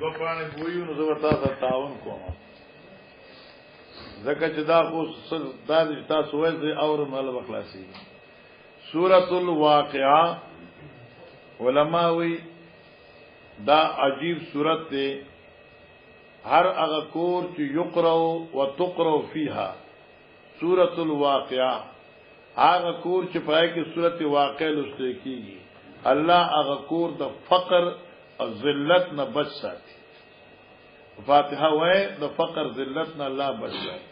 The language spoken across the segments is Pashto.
دو پانه بویو نو زبر تاسو تعاون کوم زکه چې دا خو دا د تاسو وایي اور مال بخلاصي سورۃ الواقعہ علماء وی دا عجیب سورت ده هر هغه کور چې یقرأ و تقرأ فيها سورۃ الواقعہ هغه کور چې پای کې سورۃ واقعہ لوستل کیږي الله هغه کور د فقر او ذلت نه بچ ساتي فاتحه وای د فقر ذلت نه الله بچ ساتي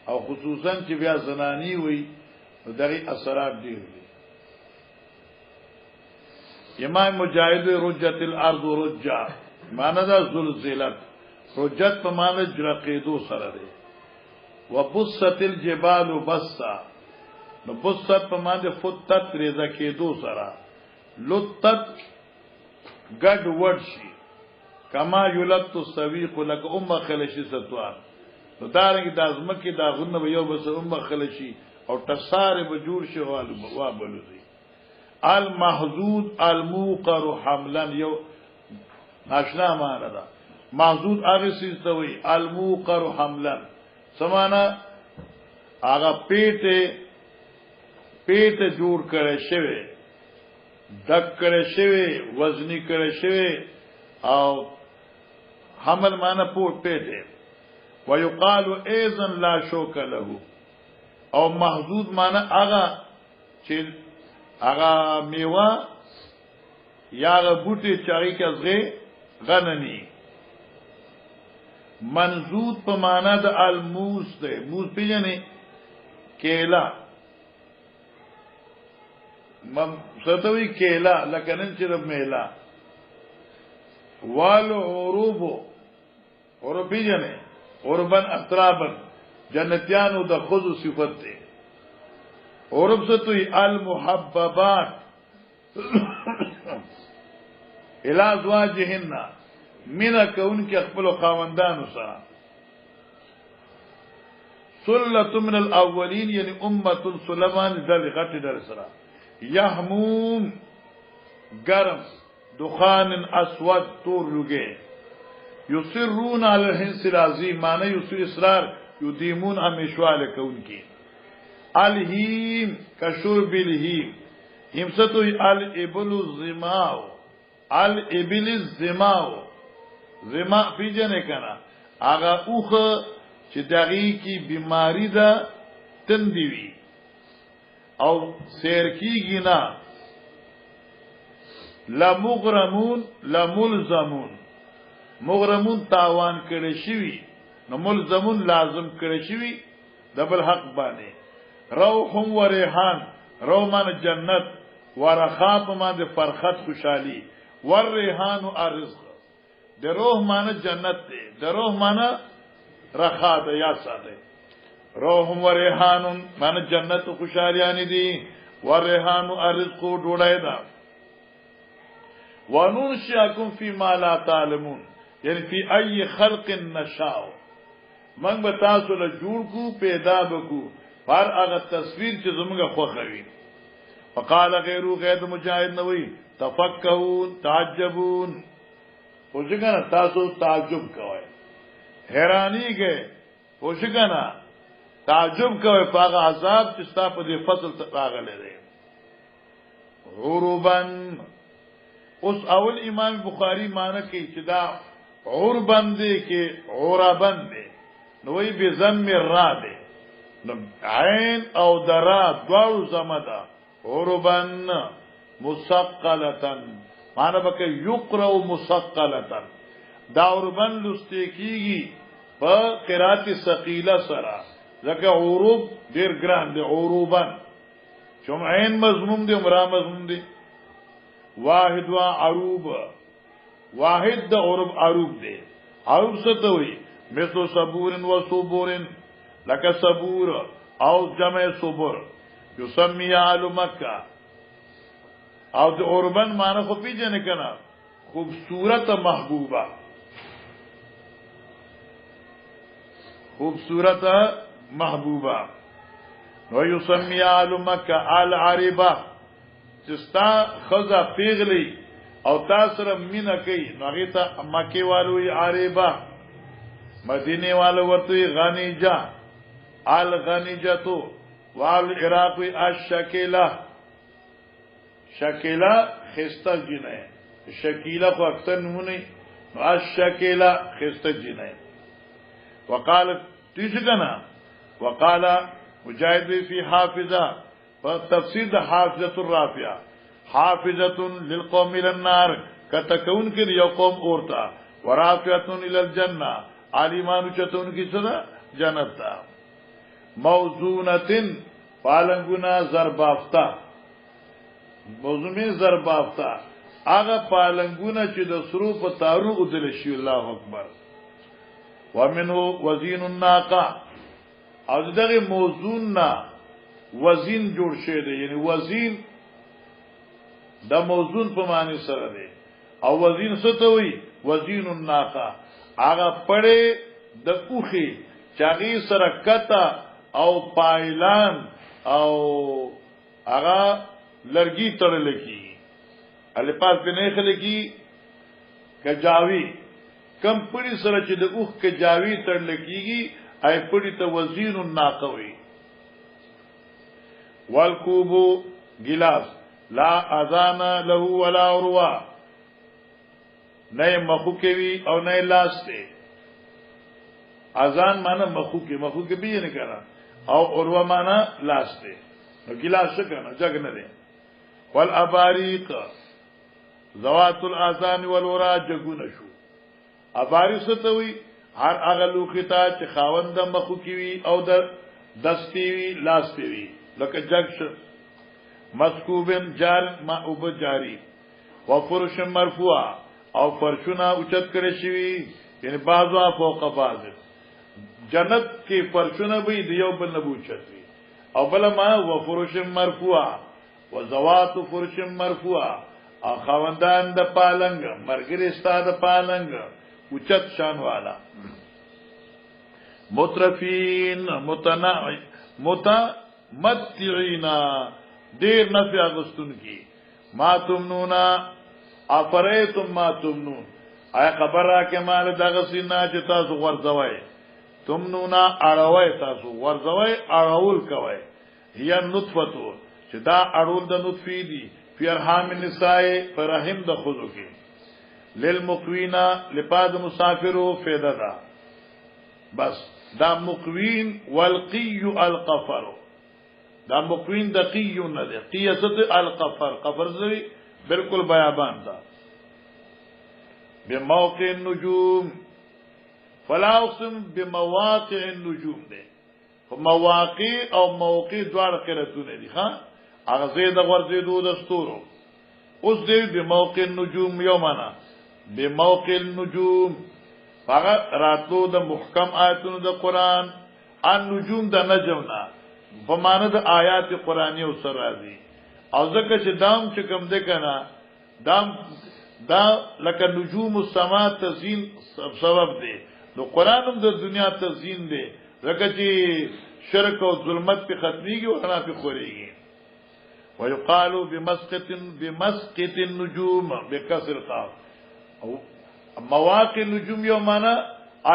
او خصوصا چې بیا زنانی وي دغه اثرات ډیر دي امام مجاهد رجت الارض رجا معنا دا زلزلت رجت په معنا جرقیدو سره دی وبست الجبال بسا نو بست په معنا فتت ریزه کېدو سره لطت گډ وډ شي کما یلت السویق لك خلشی ستوار نو دارنګ د ازمکه دا غنه یو بس خلشی او تصار بجور شي وا بلوزي المحذود الموقر حملا یو ناشنا معنا ده محذود هغه سیز ته وي الموقر حملا سمانا هغه پیټ جوړ کړي شوی دک کړي شوی وزنی کړي شوی او حمل معنا پیټ ويقال اذا لا شوك له او محذود معنا هغه چې هغه میوه یا بوټي چاري کې ازغه غنني منزود په معنا د الموس ده موس پیژنې کېلا ستوي کېلا لکه نن چې د میلا والو عروبو پیژنې عربن اطرابن جنتیانو د خذو صفت ده عرب ستوي المحببات الى ازواجهن من كون کې خپل خاوندانو سره سلة من الاولين یعنی امه سلمان ذل غټ در سره يهموم گرم دخان اسود تور لوګي يصرون على الحنس العظيم معنی یصر اصرار يديمون همیشواله کون کې الهیم کشرب الهیم همستو الابل الزماو الابل الزماو زما پیجنه کنا آغا اوخ چې دغی کی بیماری ده تندوی او سیر کیږي نه لمغرمون لملزمون مغرمون تاوان کړي شوی نو ملزمون لازم کړي شوی دبل حق باندې روح و ریحان رومان جنت ورخاب ما د فرخت خوشحالی والریحان الرزق د روح معنی جنت دی د روح معنی رخا ده یا ساده روح و ریحان معنی جنت خوشحالیانی دی والریحان الرزق ډوډۍ ده وننشئکم فی ما لا تعلمون یعنی فی ای خلق نشاء من به تاسو له جوړ کو پیدا بکو پر هغه تصویر چې زموږه خوخوي فقال غیرو غیر مجاهد نوې تفکرون تعجبون وشګنه تاسو تعجب کوئ حیرانی کې وشګنه تعجب کوئ په هغه عذاب چې تاسو په دې فصل راغلي دي غروبن اوس اول امام بخاری معنی کوي چې دا عربن دي کې عربن دي نوې به ضم را دي عین او درا دوارو زمدا عربن مسقلتن معنی بکه یقرأ مسقلتن دا عربن لستیکیږي په قرات ثقيله سره ځکه عروب ډیر ګران دي عروبن چون عین مضموم دي عمره مضموم دي واحد وا عروب واحد د عروب عروب دي عروب څه ته وي مثل صبورن و صبورن لکه صبور او جمع صبر یسمی آل مکہ او د عربن معنی خو پیجنه کنا خوبصورت محبوبہ خوبصورت محبوبہ نو یسمی آل مکہ آل عربہ چستا خزا پیغلی او تاسره مینا کوي نو هغه ته مکه والو عربا مدینه والو ورته غنیجه الغنیجتو والعراق الشکیلا شکیلا خسته جنه شکیلا خو اکثر نمونه نو الشکیلا خسته جنه وقال تیجگنا وقال مجاهد فی حافظه فتفسیر حافظه الرافعه حافظه للقوم الى النار کتکون کې یو قوم اورتا ورافعه الى الجنه عالمان چتون کی صدا جنت تا موزونتن پالنگونا زربافتا موزومین زربافتا آغا پالنگونا چی د سرو پا تارو ادلشی اللہ اکبر ومنو وزین الناقا او دغه موزون نا وزین جوړ شه دی یعنی وزین دا موزون په معنی سره دی او وزین څه ته وی وزین الناقا هغه پړې د اوخي چاغي سره کتا او پایلان او هغه لرګي تړل کی الپاس بنه خل کی کجاوی کم پړي سره چې د اوخ کجاوی تړل کیږي ای پړي ته وزین الناقوي والکوبو گلاس لا اذان له ولا اروا نه مخو کوي او نه لاسته اذان معنی مخو کې به نه کرا او اروا معنی لاسته نو گلاس څه کنه جګ نه دي والاباریق ذوات الاذان والورا جګونه شو اباریق څه ته وي هر هغه لوختا چې خاوند مخو کوي او د دستی وی لاسته وی لکه جګ مسکوبن جار ما اوب جاری وفرش مرفوع او فرشنا اوچت کړی شي یعنی بعضوا فوق بعض جنت کې فرشنا به دیو بل نه اوچت وي او بل ما وفرش مرفوع وزوات فرش مرفوع او خوندان د پالنګ مرګري استاد پالنګ اوچت شان والا مترفین متمتعینا دیر نفع اغسطن کی ما تمنونا افریتم ما تمنون آیا خبر را که مال دغسینا چه تاسو غرزوی تمنونا اڑوی تاسو غرزوی اڑول کوی یا نطفتو چه دا اڑول دا نطفی دی فی ارحام النسائی فرحم دا خودو کی للمقوینا لپاد مسافرو فیده دا بس دا مقوین والقی القفرو دا مقوین دا قیون نده قیست القفر قفر زوی بالکل بیابان دا بموقع النجوم فلا اقسم بمواقع النجوم ده مواقع او موقع دوار قرتونه دی خان اغزید غرزیدو دستورو اس دی بموقع النجوم یومانا بموقع النجوم فقط راتلو دا محکم آیتون دا قرآن ان نجوم دا نجمنا بمانه د آیات قرآنی او سر راځي او ځکه چې دام چې کوم ده کنه دام دا لکه نجوم السما تزین سبب دی نو قرآن هم د دنیا تزین دی ځکه چې شرک او ظلمت په ختميږي او انا په خوريږي ويقالوا بمسقط النجوم بكسر القاف او مواقع النجوم یو معنا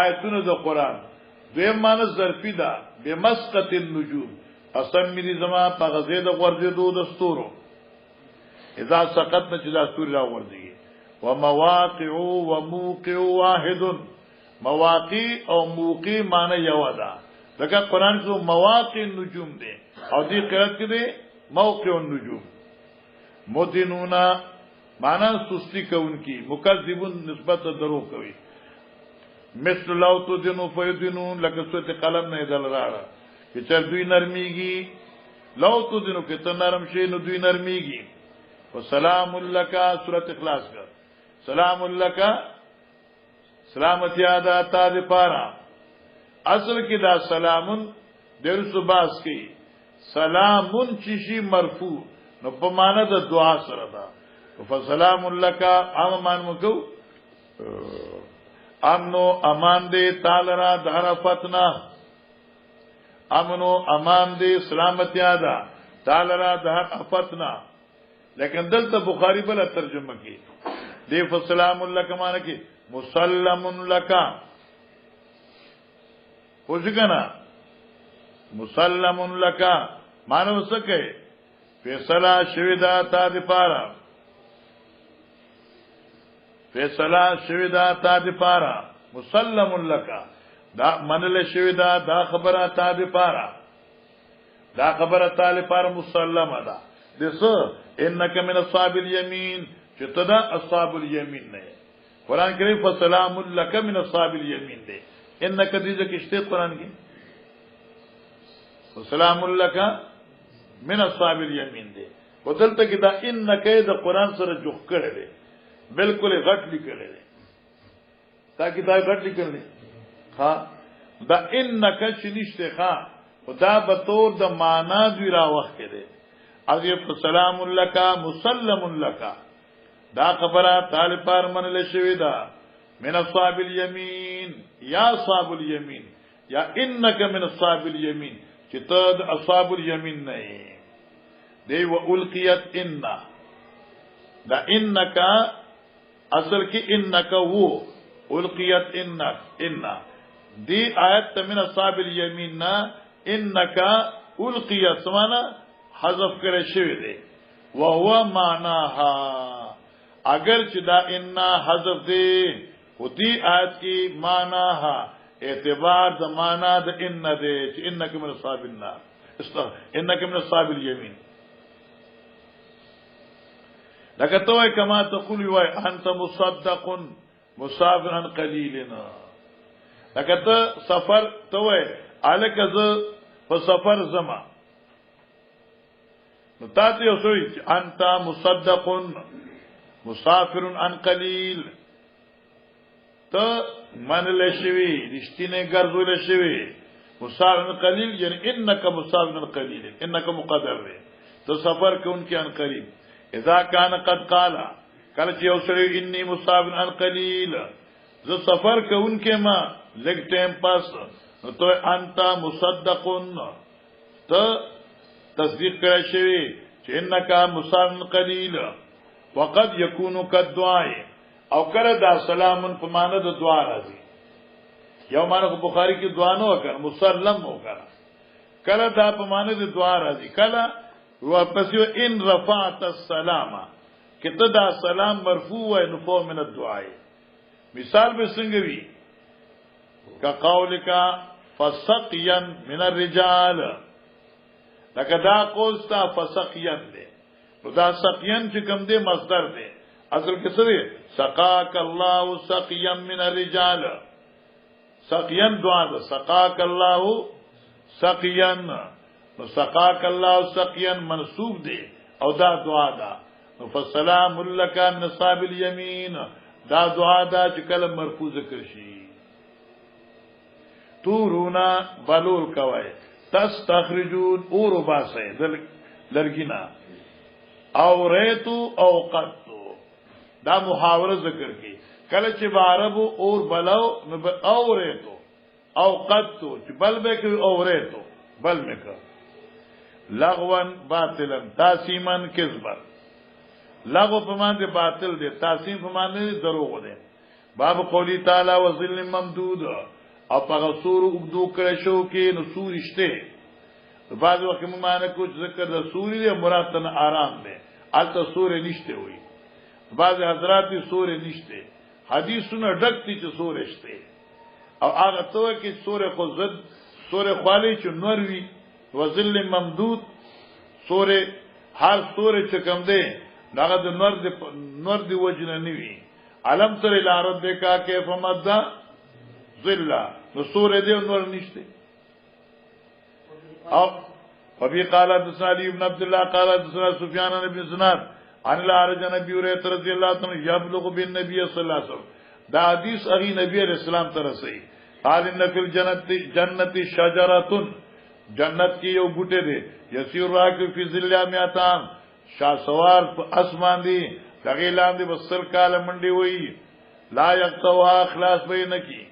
آیتونه د قرآن دویم معنا ظرفی ده بمسقط النجوم اسم می زما په غزید غورځېدو د ستورو اذا سقطنا چې دا ستوري را غورځي و مواقع و موقع واحد مواقع او موقع معنی یو ده لکه قران کې مواقع النجوم دي او دې قرات کې دي موقع النجوم مدینونا معنی سستی کوونکی مکذبون نسبت درو کوي مثل لو تو دینو فیدنون لکه سوت قلم نه دل راړه چې چر دوی نرمیږي لو تو دینو کې ته نرم شي نو دوی نرمیږي وسلام لک سورۃ اخلاص کا سلام لک سلامتی ادا تا دې پارا اصل کې دا سلامون دیر صباس کې سلامون چشي مرفوع نو په معنا د دعا سره دا فسلام لک امان مکو امنو امان دې تعالی را دهرفتنا امنو امان دې سلامتی ادا تعالی را دهرفتنا لیکن دلته بخاری بل ترجمه کی دی فسلام لک معنی کی مسلم لک پوښګنا مسلم لک معنی وسکه فیصله شوی دا تا دی پارا فیصله شوی دا تا دی پارا مسلم لک دا منل شوی دا خبره تا دی پارا دا خبره تعالی پارا مسلمه دا دسو انک من اصحاب الیمین چتدا اصحاب الیمین نه قران کریم فسلام لک من اصحاب الیمین دے انک دیجه کشته قران کې فسلام لک من اصحاب الیمین دے بدلته کې دا انک د قران سره جوخ کړي دي بالکل غټ لیکل دي تاکي دا غټ لیکل دي ها دا انک شنيشته ها خدا به طور د معنا دی را وخت دي اذ فسلام لک مسلم لک دا خبره تعالی پر منل شوی دا من اصحاب الیمین یا اصحاب الیمین یا انک من اصحاب الیمین چې ته د اصحاب الیمین نه دی و القیت ان دا انک اصل کې انک وو القیت ان دی آیت من اصحاب الیمین نا انک القیت سمانا حذف کړی شوی دی وهو معناها اگر چې دا ان حذف دی او دی آیت کی معناها اعتبار د معنا د ان دی چې انک من اصحاب النار انک من اصحاب الیمین لکه توای کما تقول وای انت مصدق مسافرا قلیلنا لکه ته سفر توای الکه ز په سفر زما نو تاسو یو سوي انت مصدق مسافر عن قلیل ته من لشوی رشتینه ګرځول شوی مسافر قلیل یعنی انک مسافر قلیل انک مقدر ہے تو سفر کوونکی ان قریب اذا کان قد قال کله چې یو سړی انی مسافر عن قلیل زه سفر کوونکی ما لګ ټیم پاس نو ته انت مصدق ته تصدیق کړی شوی چې انک مسافر قلیل وقد يكون كالدعاء او کړه دا سلام په معنی د دعا راځي یو معنی په بخاری کې دعا نه وکړه مسلم وکړه کله دا په معنی د دعا راځي کله واپس یو ان رفعت السلام کته دا سلام مرفوع و نفو من الدعاء مثال به څنګه وی کا قولک فسقيا من الرجال لکه دا قوستا فسقيا دے نو دا سقيا چې کوم دے مصدر دے اصل کې څه دی سقاك الله سقيا من الرجال سقيا دعا ده سقاك الله سقيا نو سقاك الله سقيا منصوب دے او دا دعا ده نو فسلام لك من اصحاب اليمين دا دعا ده چې کله مرفوع ذکر شي تورونا بلول کوي تستخرجون اور باسه لرګینا او ریتو او قطو دا محاوره ذکر کی کله چې عربو اور بلاو نو او ریتو او قطو چې بل به کوي او ریتو بل مکه لغوان باطلن تاسیمن کذبا لغو په معنی باطل دی تاسیم په معنی دروغ دی باب قولی تعالی وظل ممدود او پاگا سور اگدو کرشو که نو سورشتے بعض وقت ممانه کچھ ذکر دا سوری دے مراتن آرام دے آلتا سور نشتے ہوئی بعض حضراتی سور نشتے حدیثونا ڈکتی چه سورشتے او آغا توه که سور خوزد سور خوالی چه نوروی وظل ممدود سور حال سور چه کم دے ناغا دا نور دی وجن نوی علم تر الارد دیکا کیف مدد ظلہ نو سورہ دے نور نشتے او فبی قال حدثنا علی بن عبد الله قال حدثنا سفیان بن سنان عن الارج نبی هريره رضی اللہ عنہ یبلغ بالنبي صلی اللہ علیہ وسلم دا حدیث اگی نبی علیہ السلام تر رسئی قال ان فی الجنت شجرۃ جنت کی یو بوٹے دے یسیر راکب فی ظل میاتان شاہ سوار اسمان دی لغیلان دی بسر کال منڈی ہوئی لا یقطعها اخلاص بینکی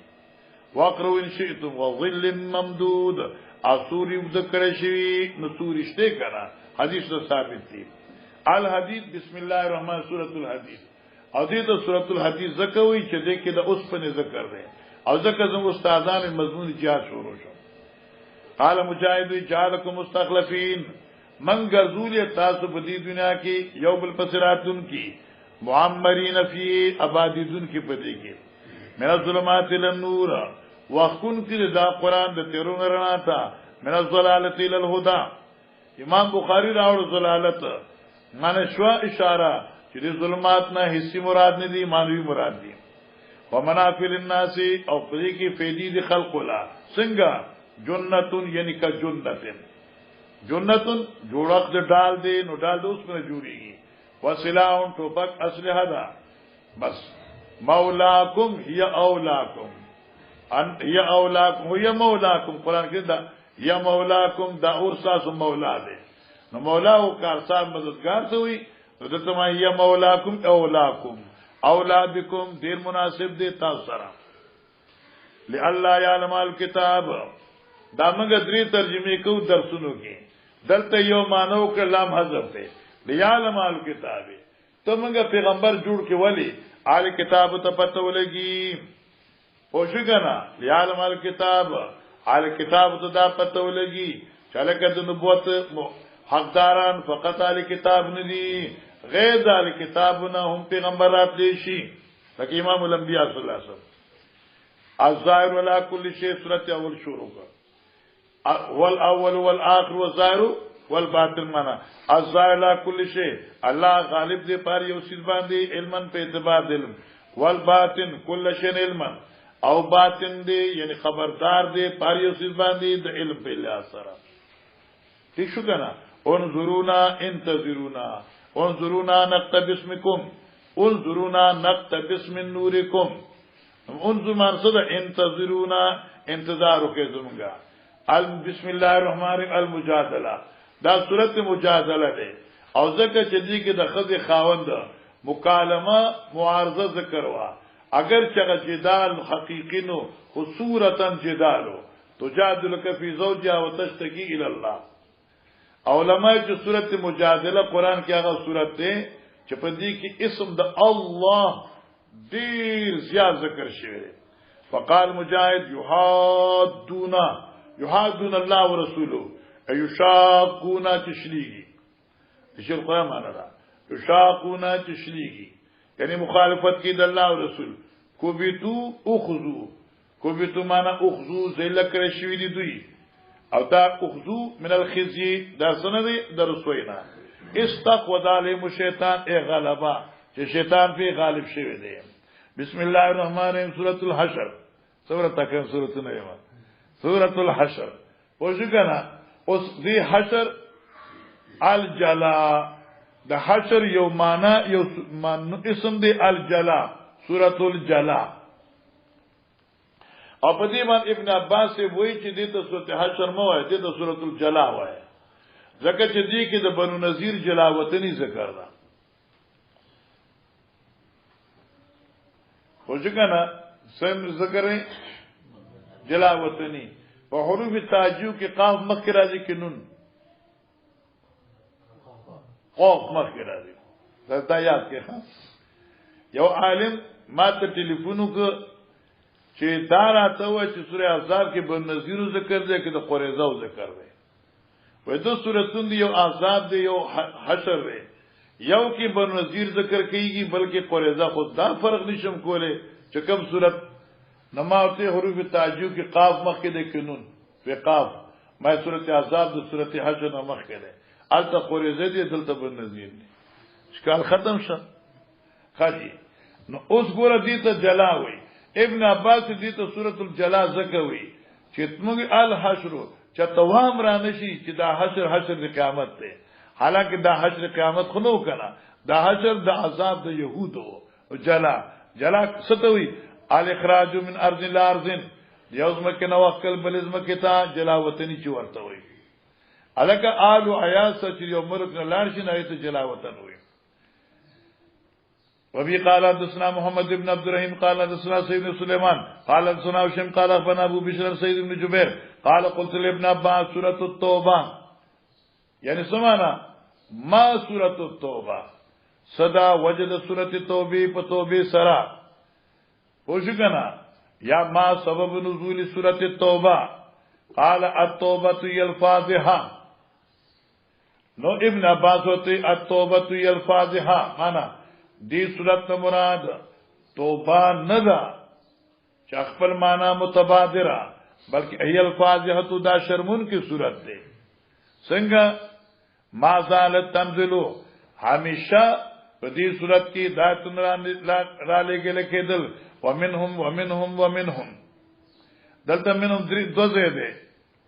وقرو ان شئتم وظل ممدود اسوری ذکر شوی نسورشتے کنا حدیث تو ثابت تھی الحدید بسم اللہ الرحمن سورۃ الحدید او دې ته سورۃ الحديث زکوي چې دې کې د اوس په ذکر دی او ځکه زموږ استادان مضمون جهاد شروع شو. قال مجاهد جعلکم مستخلفین من غزول تاسو په دې دنیا کې یو بل پسراتون کې معمرین فی ابادیدون کې پدې کې من الظلمات الى النور وقن کې دا قران د تیرونو رڼا تا من الضلالت الى الهدى. امام بخاری راوړ ضلالت معنی شو اشاره چې د ظلمات نه حصي مراد نه دي مانوي مراد دي. ومنافع للناس او پدې کې فیدی د خلق لا څنګه جنتون یعنی کا جنتن جنتون جوړک د ډال دی نو ډال د اوس په جوړیږي وسلاون ټوپک اسلحه ده بس مولاکم هي اولاکم ان هي اولاکم هي مولاکم قران کې دا یا مولاکم دا اورساس مولا دی نو مولا او کارسان مددگار څه وي نو دته ما هي مولاکم اولاکم اولادکم ډیر مناسب دی تاسو سره لئلا یعلم الکتاب دا موږ درې ترجمه کوو درسونو کې دلته یو مانو کلام حذف دی لیعلم الکتاب ته موږ پیغمبر جوړ کې ولی آل کتاب ته پته ولګي پوښګنا لیعلم الکتاب آل کتاب ته دا پته ولګي چاله کده نبوت حقداران فقط آل کتاب ندي غیر ذال کتابنا هم پیغمبرات دي شي لکه امام الانبیاء صلی الله علیه وسلم الظاهر ولا كل شيء سورۃ اول شروع کړ والاول والاخر والظاهر والباطن معنا الظاهر لا كل شيء الله غالب دي پر یو سیز باندې علما په اعتبار علم والباطن كل شيء علما او باطن دي یعنی خبردار دي پر یو سیز باندې د علم په لحاظ سره ٹھیک شو کنه انظرونا انتظرونا انظرونا نقتبس منكم انظرونا نقتبس من نوركم انظر من صدا انتظرونا انتظارو کې زمونږه بسم الله الرحمن الرحیم المجادله دا سورۃ مجادله ده او ځکه چې دې کې د خزې خاوند مکالمه معارضه ذکر وا اگر چې جدال حقیقی نو خصورتا جدالو تجادلک فی زوجها وتشتکی الی الله علماء چې سورۃ مجادله قران کې هغه سورۃ ده چې په دې کې اسم د الله ډیر زیات ذکر شوی فقال مجاهد یحادون الله ورسوله ایشاقون تشلیگی تشلیگ قرآن مانا را یشاقون تشلیگی یعنی مخالفت کی د الله او رسول کوبیتو کوبیتو مانا اخذو زیلک رشوی دی دوی او دا اخذو من الخزی دا سنده در رسوینا استقوذ علیهم الشیطان ای غلبا چې شیطان پی غالب شوی دی. بسم الله الرحمن الرحیم سورۃ الحشر سورۃ تکم سورۃ نیمه سورۃ الحشر وشکنا اوس دی حشر الجلا د حشر یو معنا یو اسم دی الجلا سورۃ الجلا او په دې باندې ابن عباس وایي چې دې ته سورۃ حشر مو وایي دې ته سورۃ الجلا وایي ځکه چې دې کې د بنو نذیر جلا وطنی ذکر ده وشکنا سم ذکر جلا وطنی په حروف تاجیو کې قاف مخکې راځي کې نون قاف مخکې راځي دا یاد کې ها یو عالم ما ته ټلیفون وکړ چې دا راته و چې سورې احزاب کې بن نذیر ذکر دی کې د قریظه ذکر دی وې دو سورتون دی یو احزاب دی یو حشر دی یو کې بن نذیر ذکر کیږي بلکې قریظه خود دا فرق نشم کوله چې کوم صورت نماوته حروف تعجیو کی قاف مخ کې د قانون په قاف ما سورۃ احزاب د سورۃ حشر مخ کې ده الته قریظه دي دلته بن نذیر دي اشکال ختم شو خاطی نو اوس ګوره دي ته جلا وي ابن عباس دي ته سورۃ الجلا ذکر وي چې موږ الحشر چې توام را نشي چې دا حشر د قیامت ده حالانکه دا حشر قیامت خو نو کنه دا حشر د عذاب د يهودو جلا ستوي الاخراج من ارض الارض یوزم کې نو وکل بلزم کې تا جلا وطنی چې ورته وي الک آل حیات چې یو ملک نه لار شي نه ته جلا وطن وي. وبي قال حدثنا محمد بن عبد الرحيم قال حدثنا سيد بن سليمان قال حدثنا هشام قال اخبرنا ابو بشر سيد بن جبير قال قلت لابن عباس سوره التوبه یعنی سمانا ما سوره التوبه صدا وجد سورۃ توبه په توبه سرا پوښ کنا یا ما سبب نزول سورۃ التوبه قال التوبه هي الفاضحه نو ابن عباس وتی التوبه هي الفاضحه معنا دې سورۃ مراد توبه نه ده چې خپل معنا متبادره بلکې هي الفاضحه دا شرمون کی صورت ده څنګه ما زالت تنزلو همیشه په دې صورت کې داتن را لګل کېدل ومنهم دلته منهم درې دوزه ده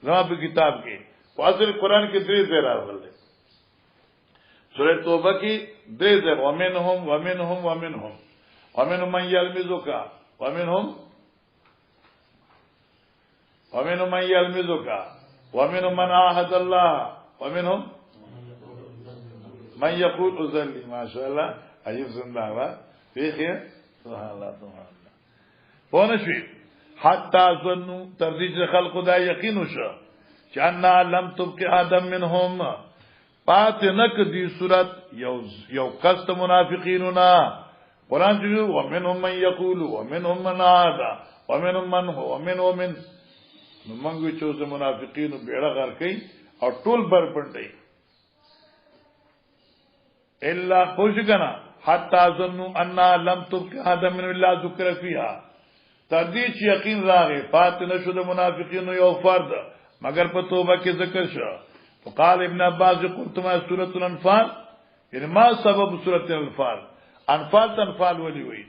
زما په کتاب کې فاضل قرآن کې درې ځای راغلي سورۃ توبه کې درې ځای ومنهم من یلمزک ومنهم من عاهد الله ومنهم من يقول أزلي ما شاء الله أيوب زندان في خير سبحان الله فونشوي حتى ظنوا ترجيح خلق دا يقين شو چانا لم تبقي آدم منهم پات نک دی صورت یو قسط منافقیننا قرآن جو ومنهم من يقول ومنهم من عاد ومنهم من هو ومن منگوی چوز منافقینو بیڑا غر کئی اور طول بر پنڈئی الا خوشگنا حتی ظنو انا لم تبقی آدم من اللہ ذکر فیہا تردیچ یقین راغی پات نشد منافقینو یو فرد مگر پا توبہ کی ذکر شا فقال ابن عباس قلت ما سورة الانفال یعنی ما سبب سورة الانفال انفال ولی ہوئی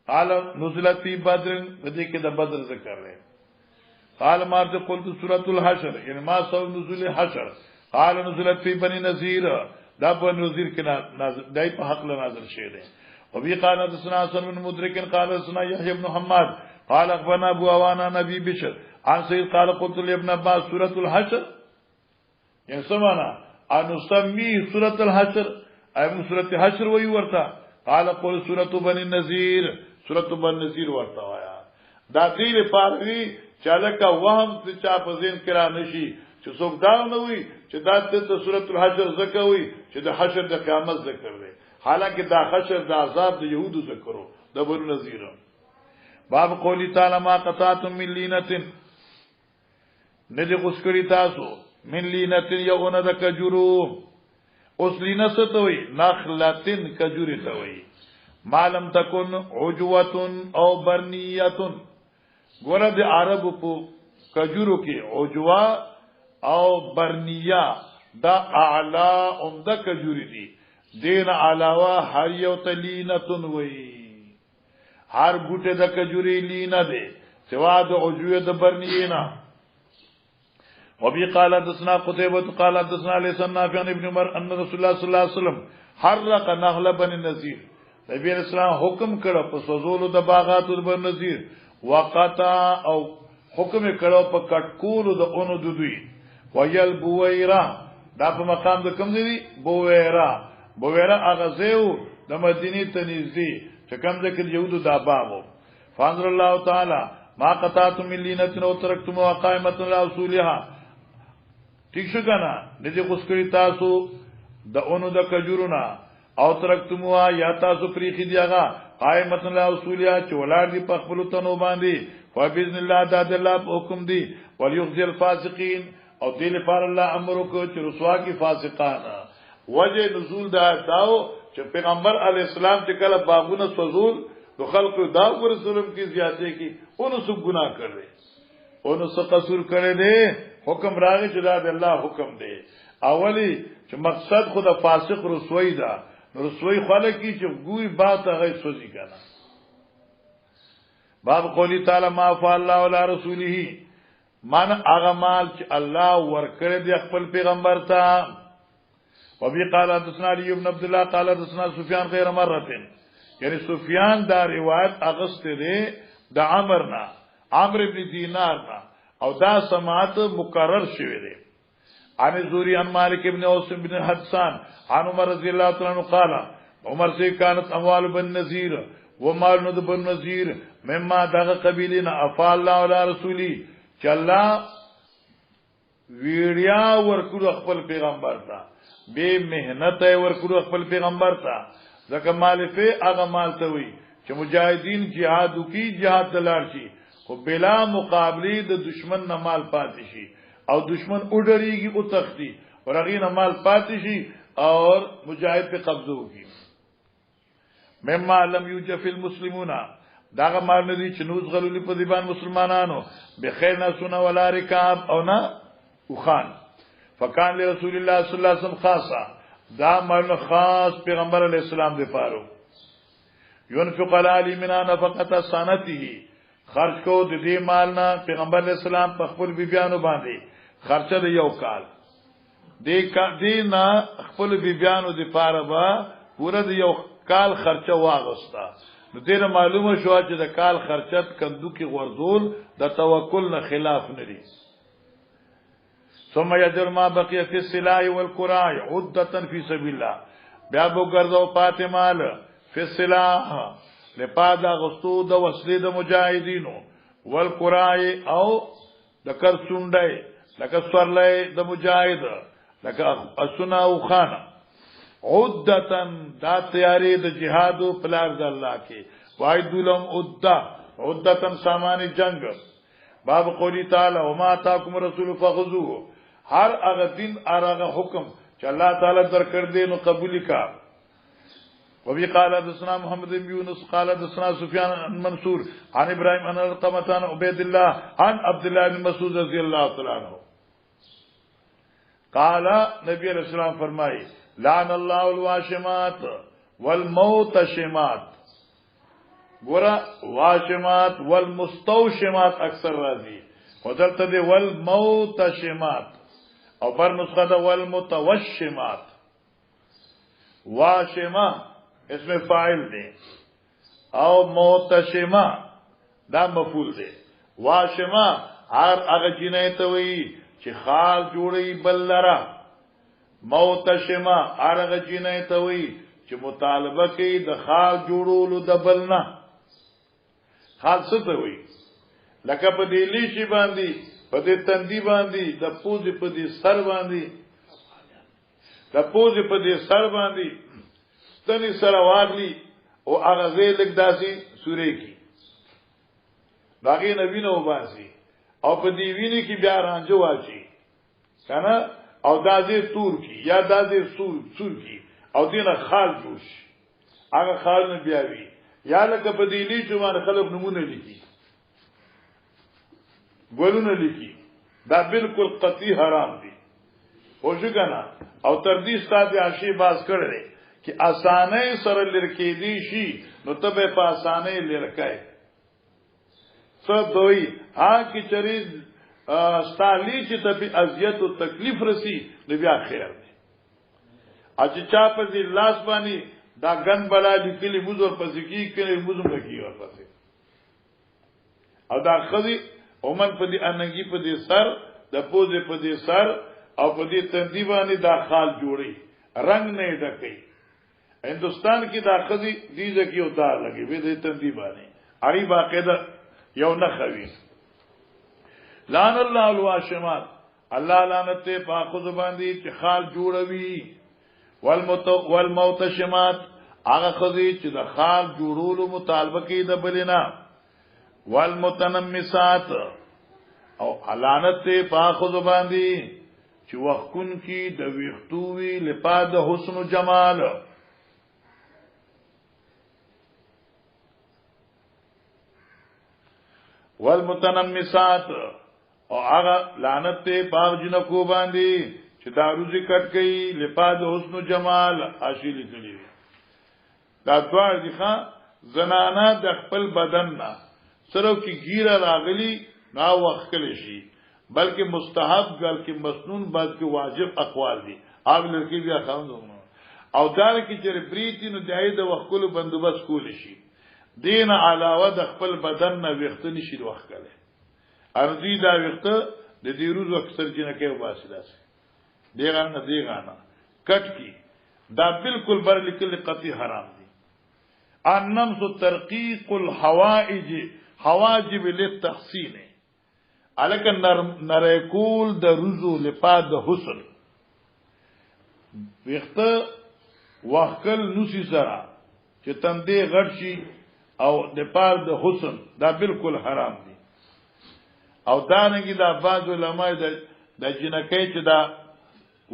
قال نزلت فی بدر بدی کے دا بدر ذکر رہے قال مارت قلت سورة الحشر یعنی ما سبب نزول حشر قال نزلت فی بنی نذیر دا بنی نذیر کے دائی پا حق لنازل شیر ہے وبی قال حدثنا حسن بن مدرک قال حدثنا یحیی بن حماد قال اخبرنا ابو عوانہ نبی بشر عن سید قال قلت لابن عباس سورة الحشر یعنی سمانا انسمی سورة الحشر ایمن سورة حشر وی ورتا قال قل سورة بنی نذیر سورة بنی نذیر ورتا وایا دا دیل پاروی چالکا وهم سے چا پزین کرا نشی چې څوک دا نه وي چې دا ته سورۃ الحشر ذکر وي چې د حشر د قیامت ذکر دی حالانکه دا حشر د عذاب د يهودو ذکرو د بنو نذیر باب قولی تعالی ما قطعتم من لینۃ ندی غسکری تاسو من لینۃ یغونه د کجورو اوس لینه څه ته وي نخلتن کجوري ته وي معلوم تکون عجوه او برنیه ګوره د عربو په کجورو کې عجوا او برنیه دا اعلا عمده کجوري دي دین علاوه هر یو تلینتون وی هر بوټه د کجوري لینه ده سوا د عجوه د برنیه نه وبي قال حدثنا قتيبة قال حدثنا لسان نافع عن ابن عمر ان رسول الله صلى الله عليه وسلم حرق نخل بني النذير نبی اسلام حکم کړه په سوزولو د باغاتو د بني النذير وقتا او حکم کړه په کټکولو د اونو د دوی ویل بویرا دا په مقام د کوم دی بویرا هغه زیو د مدینه ته نږدې چې کوم ځکه یهودو دا باغو فانظر الله تعالی ما قطعتم من لینة او ترکتم قائمه رسولها ٹھیک شو کنه دې کوسکړی تاسو د اونو د کجورنا او ترکتم یا تاسو پریخي دیغه قائمه رسولها چې ولار دی په خپل تنو باندې فباذن الله د الله حکم دی وليخزي الفاسقين او دې لپاره الله امر وکړ چې رسوا کی فاسقان وجه نزول دا داو چې پیغمبر علی السلام چې کله باغونه سوزول نو خلق دا ور ظلم کی زیاتې کی اونو سو ګناه کړي اونو سو قصور کړي دي حکم راغی چې دا د الله حکم دی اولی چې مقصد خود فاسق رسوی دا رسوی خلک کی چې ګوي با ته غي سوزي کنه باب قولی تعالی ما فعل الله علی رسوله من هغه مال چې الله ورکړي دی خپل پیغمبر ته وبي قال حدثنا علي بن عبد الله قال حدثنا سفيان غير مره یعنی سفیان دا روایت اغست دی د عمرو بن دینار نا او دا سماعت مقرر شوی دی عن زوری عن مالک ابن اوس بن حدثان عن عمر رضی اللہ تعالی عنہ قال عمر سے كانت اموال بن نذیر ومال ند بن نذیر مما دغه قبیلنا افا الله علی رسولی چې الله ویړیا ورکړو خپل پیغمبر ته به مهنت ورکړو خپل پیغمبر ته ځکه مالفه هغه مال ته وي چې مجاهدین jihad وکي jihad دلار شي خو بلا مقابله د دشمن نه مال پاتې شي او دشمن وډریږي او تختی ورغه نه مال پاتې شي اور مجاهد په قبضه وکي مما لم يوجف المسلمون داغه مال ندي چې نوز غلولي په دیبان مسلمانانو بخیر نه سونه ولا رکاب او نه وخان فکان لرسول الله صلی الله علیه وسلم خاصه دا مال خاص پیغمبر علیہ السلام دی پاره ينفق علی من نفقه سنته خرج کو د دې مال نه پیغمبر علیہ السلام په خپل بیبيانو باندې خرچه د یو کال دې نه خپل بیبيانو دی پاره با پورا د یو کال خرچه واغستا نو دې معلومه شو چې د کال خرچت کندو کې غرزول د توکل نه خلاف نه دي ثم يجر ما بقي في السلاح والقراء عدة في سبيل الله بیا بو ګرځاو پاتې مال في السلاح لپاره غستو د وسلې د مجاهدینو والقراء او د کر سونډای لکه سورلې د مجاهد لکه اسنا او خانه عدتن دا تیاری د جهاد او پلار د الله کې وایدولم عدتن سامان جنگ باب قولی تعالی وما تاکم رسول فخذوه هر هغه دین هغه حکم چې الله تعالی درکړ دې نو قبول کا وبي قال حدثنا محمد بن يونس قال حدثنا سفيان عن منصور عن ابراهيم عن القمتان عبيد الله عن عبد الله بن مسعود رضي الله تعالى عنه قال نبی علیہ السلام فرمائے لعن الله الواشمات والموتشمات ګورا واشمات والمستوشمات اکثر راځي خدلته دی والموتشمات او پر نسخه ده والمتوشمات واشما اسم فاعل دی او موتشما دا مفعول دی واشما هر هغه جنایت وي چې خال جوړي بلرا موتشما هغه جنایت وي چې مطالبه کوي د خال جوړولو د بلنا خال څه ته وي لکه په دې لیشي باندې په دې تندي باندې د پوزې په دې سر باندې د پوزې په دې سر باندې ستنی سره واغلی او هغه زې لګ داسي سورې کی باغې نبی نو باسي او په دې ویني کې بیا رانجو واچي کنه او دازې تور کی یا دازې سور کی او دینه خال جوش هغه خال نه بیاوي یا لکه په دې لیشي باندې خلک نمونه لیکي ګولونه لیکي دا بالکل قطعی حرام دي او څنګه او تر دې ستاسو عاشي باز کړي چې اسانه سره لړکې دي شي نو ته په اسانه لړکای څه دوی کی چریز ستالی چې ته په اذیت او تکلیف رسی نو بیا خیر دی اج چا په دې لاس باندې دا ګن بلا لیکلي مزور پسې کړي مزم لګي ورپسې او دا خزي اومن په دې اننګي په دې سر د پوزې په دې سر او په دې تندي باندې دا خال جوړي رنگ نه ډکې هندستان کې دا خزي دې ځکه یو دار لګي به دې تندي باندې اړي باقاعده یو نه خوي لعن الله الواشمات الله لعنت په خود باندې چې خال جوړوي والموتشمات هغه خزي چې د خال جوړولو مطالبه کوي د بلینا والمتنمسات او لعنت په خود باندې چې وختون کې د ویختوي لپاره حسن او جمال والمتنمسات او هغه لعنت په جنکو باندې چې داروزي کټ کوي لپاره حسن او جمال حاصل کړي دا دوار دي ښا زنانه د خپل بدن نه سره کی ګیره راغلی نا وخت کلی شي بلکې مستحب بلکې مسنون بلکې واجب اقوال دي اغه لکه بیا خاوندونه او دار کی چې بریتی نو دای د وخت کولو بندوبست کول شي دین علاوه د خپل بدن نه وخت نشي وخت کله ارزي دا وخت د دې روز اکثر جنہ کې واسطه دیغه نه کټ کی دا بالکل بر لیکل قطعی حرام دي النمس ترقيق الحوائج حواجب للتحسين الک نرکول د رزو لپاره د حسن وخت وکل نوسی سرا چې تندې غړ شي او د پار د حسن دا بالکل حرام دي او دا نګي دا بعض علماء د جنکې چې دا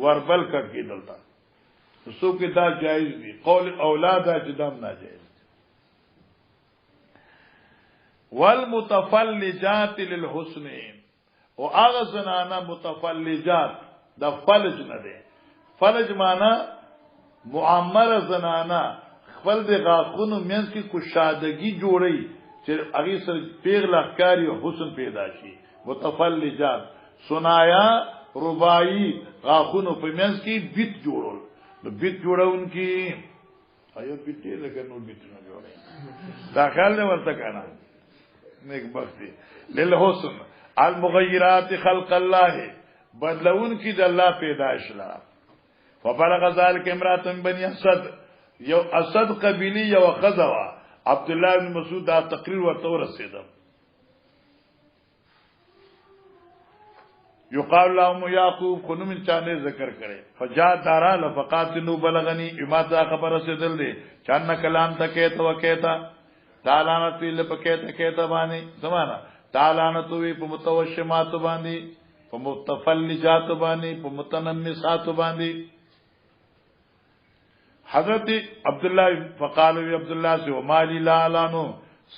وربل کړي دلته سو کې دا جایز دي قول اولاد چې دم ناجایز والمتفلجات للحسن او هغه زنانه متفلجات د فلج نه ده فلج معنا معمر زنانه خپل د غاخونو مینس کې کوشادگی جوړي چې هغه سره پیغله ښکاری او حسن پیدا شي متفلجات سنایا رباعی غاخونو په مینس کې بیت جوړول نو بیت جوړون کې ایو بیت لکه نو بیت نه جوړي داخل نه ورته کنه نیک بختی للحسن المغیرات خلق الله بدلون کی د الله پیدائش لا فبلغ ذلك امراه بني اسد یو اسد قبیلی یو خزوا عبد الله بن مسعود دا تقریر ورته ورسېده یقال لهم یعقوب خنو من چانه ذکر کړي فجاء دارا لفقاتنو بلغنی اماده خبر رسیدل دي چانه کلام تکې تو کېتا تعالانت ویل پکېتا کېتا باندې زمانہ تعالانت وی په متوشمات باندې په متفلجات باندې په متنمسات باندې حضرت عبد الله فقال عبد الله سے ومالی لا لانو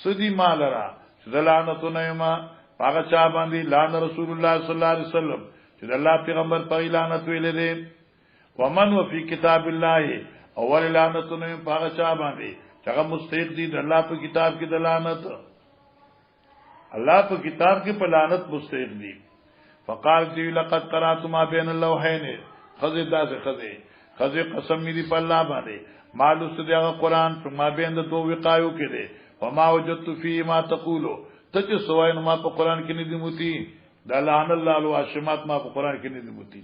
سدی مالرا ذلانت نیما هغه چا باندې لعن رسول الله صلی الله علیه وسلم چې الله پیغمبر په لعنت ویلې دي ومن وفي کتاب الله اول لعنت نیما هغه چا باندې چې هغه مستحق دي د الله په کتاب کې د لعنت الله په کتاب کې په لعنت مستحق دي فقال دی لقد قرات ما بين اللوحين خذدا سے خذ قسم دی په الله باندې معلوم څه دی قرآن په ما بین د دوه وقایو کې دی وما وجدت فيه ما تقولو ته چې سوای نو ما په قرآن کې نه دی موتی د لعن الله الواشمات ما په قرآن کې نه دی موتی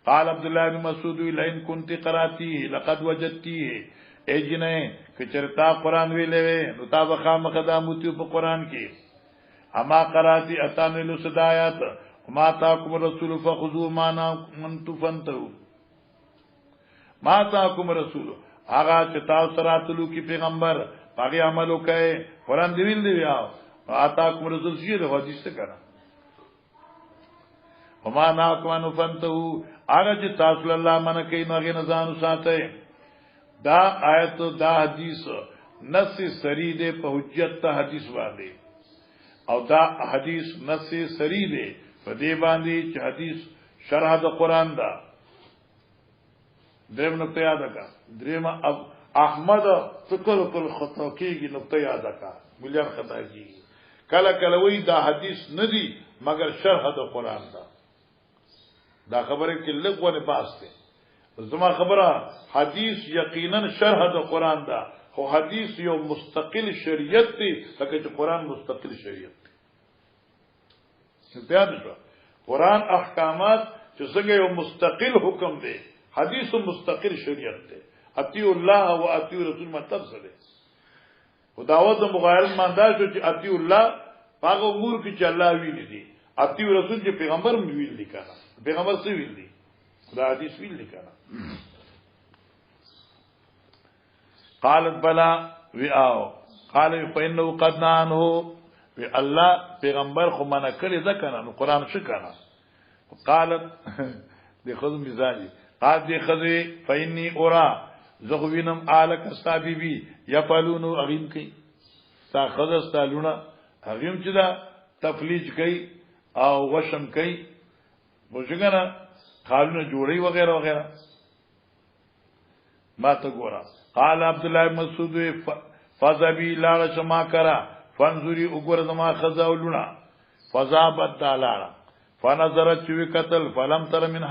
قال عبد الله بن مسعود لئن كنت قراتي لقد وجدتيه اے جنې کچرتا قرآن ویلې نو تا به خامخدا موتی په قرآن کې اما قراتی اتان لسدایات ما تاکم رسول فخذوا ما نمتو فانتو ما تاکم رسول آغا چتاو سراتلو کی پیغمبر پاگی عملو کئے قرآن دیویل دیویاو آتاکم رسول سیئے دو حدیث سے کرا وما ناکمانو فانتو آغا چتاو صلی اللہ منکی نوغی نزانو ساتے دا آیت دا حدیث نس سری دے پا حجت تا حدیث باندے او دا حدیث نس سری دے په دې باندې چې حدیث شرح د قران دا دریم نقطه یاد کا دریم احمد فکر کل خطا کیږي نقطه یاد کا مليان خطا کیږي کله کله وی دا حدیث ندی مگر شرح د قران دا خبره کې لږونه باسته زما خبره حدیث یقینا شرح د قران دا خو حدیث یو مستقل شریعت دی لکه چې قران مستقل شریعت بیان شو قرآن احکامات چې څنګه یو مستقل حکم دی حدیث مستقل شریعت دی اطیع الله و اطیع رسول مطلب څه دی خداوند د مغایرت مانداز چې اطیع الله هغه امور کې چې الله ویل دي اطیع رسول چې پیغمبر ویل دي کنه پیغمبر څه ویل دي خدا حدیث ویل دي کنه قالت بلا وی او قال فانه قد نانه وی الله پیغمبر خو منع کړی دا کنه نو قران څه کنه قالت دی خود مزاجي قال دی خذي فإني أرى زغوینم آلک استابیبی یفعلونو اغیم کئی ستا خذ استالونا اغیم چی دا تفلیج کئی او وشم کئی بوشگنا خالونا جوڑی وغیرہ وغیرہ ما تا گورا قال عبداللہ مسعود فضبی لارا شما کرا فانظری اگر زما خزاولونا فضابت دا لارا فنظرت چوی قتل فلم تر من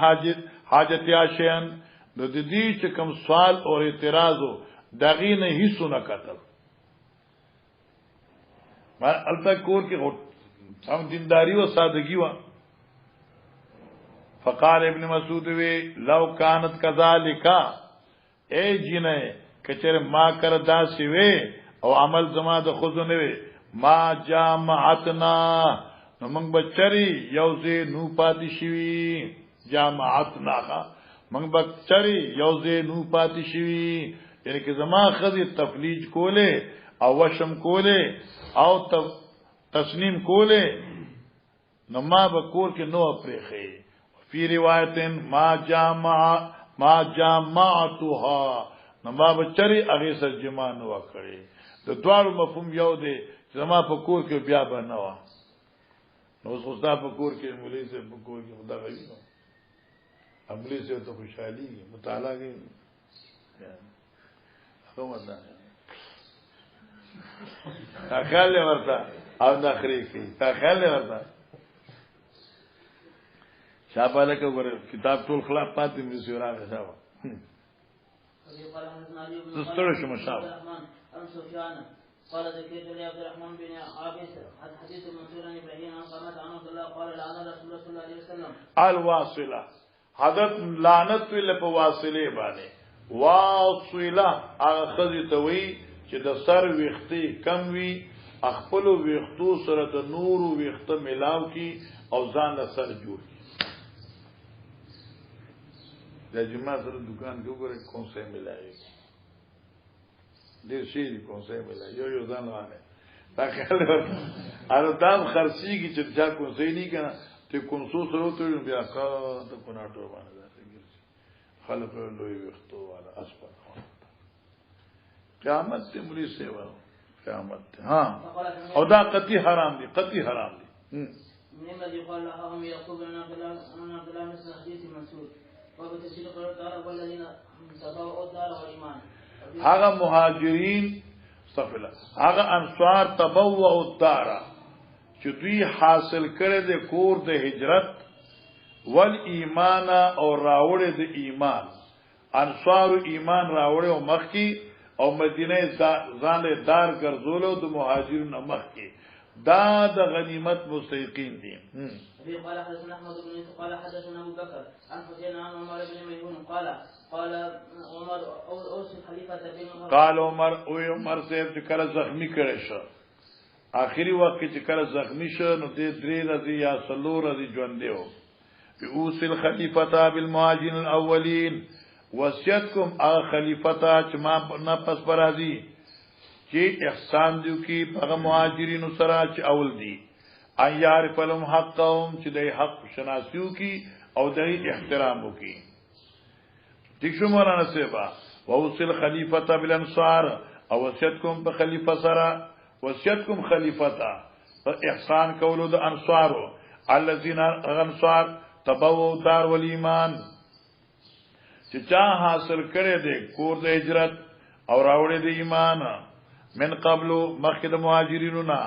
حاجت یا شیئن نو د دې چې کوم سوال او اعتراض دغې نه هیڅ نه قتل ما البته کور کې هم دینداری او سادگی و فقال ابن مسعود وی لو كانت كذلك اے جنې کچر ما کر داسې وی او عمل زما د خود نه وی ما جامعتنا نو موږ بچری یوځې نو پاتې شوی جامعتنا من بکچری یوزے نو پاتی شوی یعنی که زما خذ تفلیج کوله او وشم کوله او تسنیم کوله نو ما بکور کې نو پرېخې فی روایتن ما جامعتها نو ما بچری هغه سره جما نو کړې د دوړو مفهوم یو دی زما په کور کې بیا به نه و نو اوس خدا په کور کې مولوی سے په کور کې خدا غوي نو عملی سے تو خوشحالی مطالعه کې هغه ودا خیال ورته او نخري کې خیال ورته شاباله کې ور کتاب ټول خلاف پاتې مې سیرا غشاوه تستر شو مشاب ام سفيان قال ذكرت لعبد الرحمن بن عابس حديث منصور عن ابراهيم عن قامت عن عبد الله قال لعن رسول الله صلى الله عليه وسلم الواصله حضرت لعنت ویل په واصله باندې واصله هغه خزي ته وی چې د سر ویختي کم وی خپل ویختو سره د نور ویخته ملاو کی او ځان له سر جوړ کی د جمعه سره دکان کې وګوره کوم څه ملایي ډیر شي کوم څه ملایي یو ځان وانه تا خیال اره دام خرسي کی چې چا کوم څه نه کنه ته کوم څه سره ته بیا کا ته کو ناټو باندې راځي خلک لوی وختو والا اسپر قیامت ته ملي سیوا قیامت ها او دا قطعی حرام دي قطعی حرام دي من الذي قال لهم يعقوب بن عبد الله مثل حديث منصور وبتفسير قوله تعالى والذين تبوأوا الدار والإيمان هغه مهاجرین استغفر هغه انصار تبوأوا الدار چې دوی حاصل کړي د کور د هجرت ول ایمان او راوړې د ایمان انصار ایمان راوړې او مخکي او مدینه ځان له دار ګرځولو د مهاجرین مخکي دا د غنیمت مستحقین دي قال حدثنا احمد بن يوسف قال حدثنا ابو بكر عن حسين عن عمر بن ميمون قال عمر اوصي خليفه بن قال عمر صاحب چې کله زخمی کړي شو اخري وخت کې چې کله زخمی شو نو دې درې ورځې یا څلور ورځې ژوند دیو اوصي الخليفه بالمهاجرين الاولين وصیتکم اغه خلیفتا چې ما نه پس برازي چې احسان دیو کی په مهاجرینو سره چې اول دي ان يعرف لهم حقهم چې د حق شناسیو کی او د احترام وکي ٹھیک شو مولانا سیبا ووصل خلیفتا بالانصار او وصیتکم په خلیفہ سره وصیتکم خلیفتا احسان کولو د انصارو الذين انصار تبوؤ دار والایمان چې چا حاصل کړي دي کور د هجرت او راوړې د ایمان من قبل مخکې د مهاجرینو نه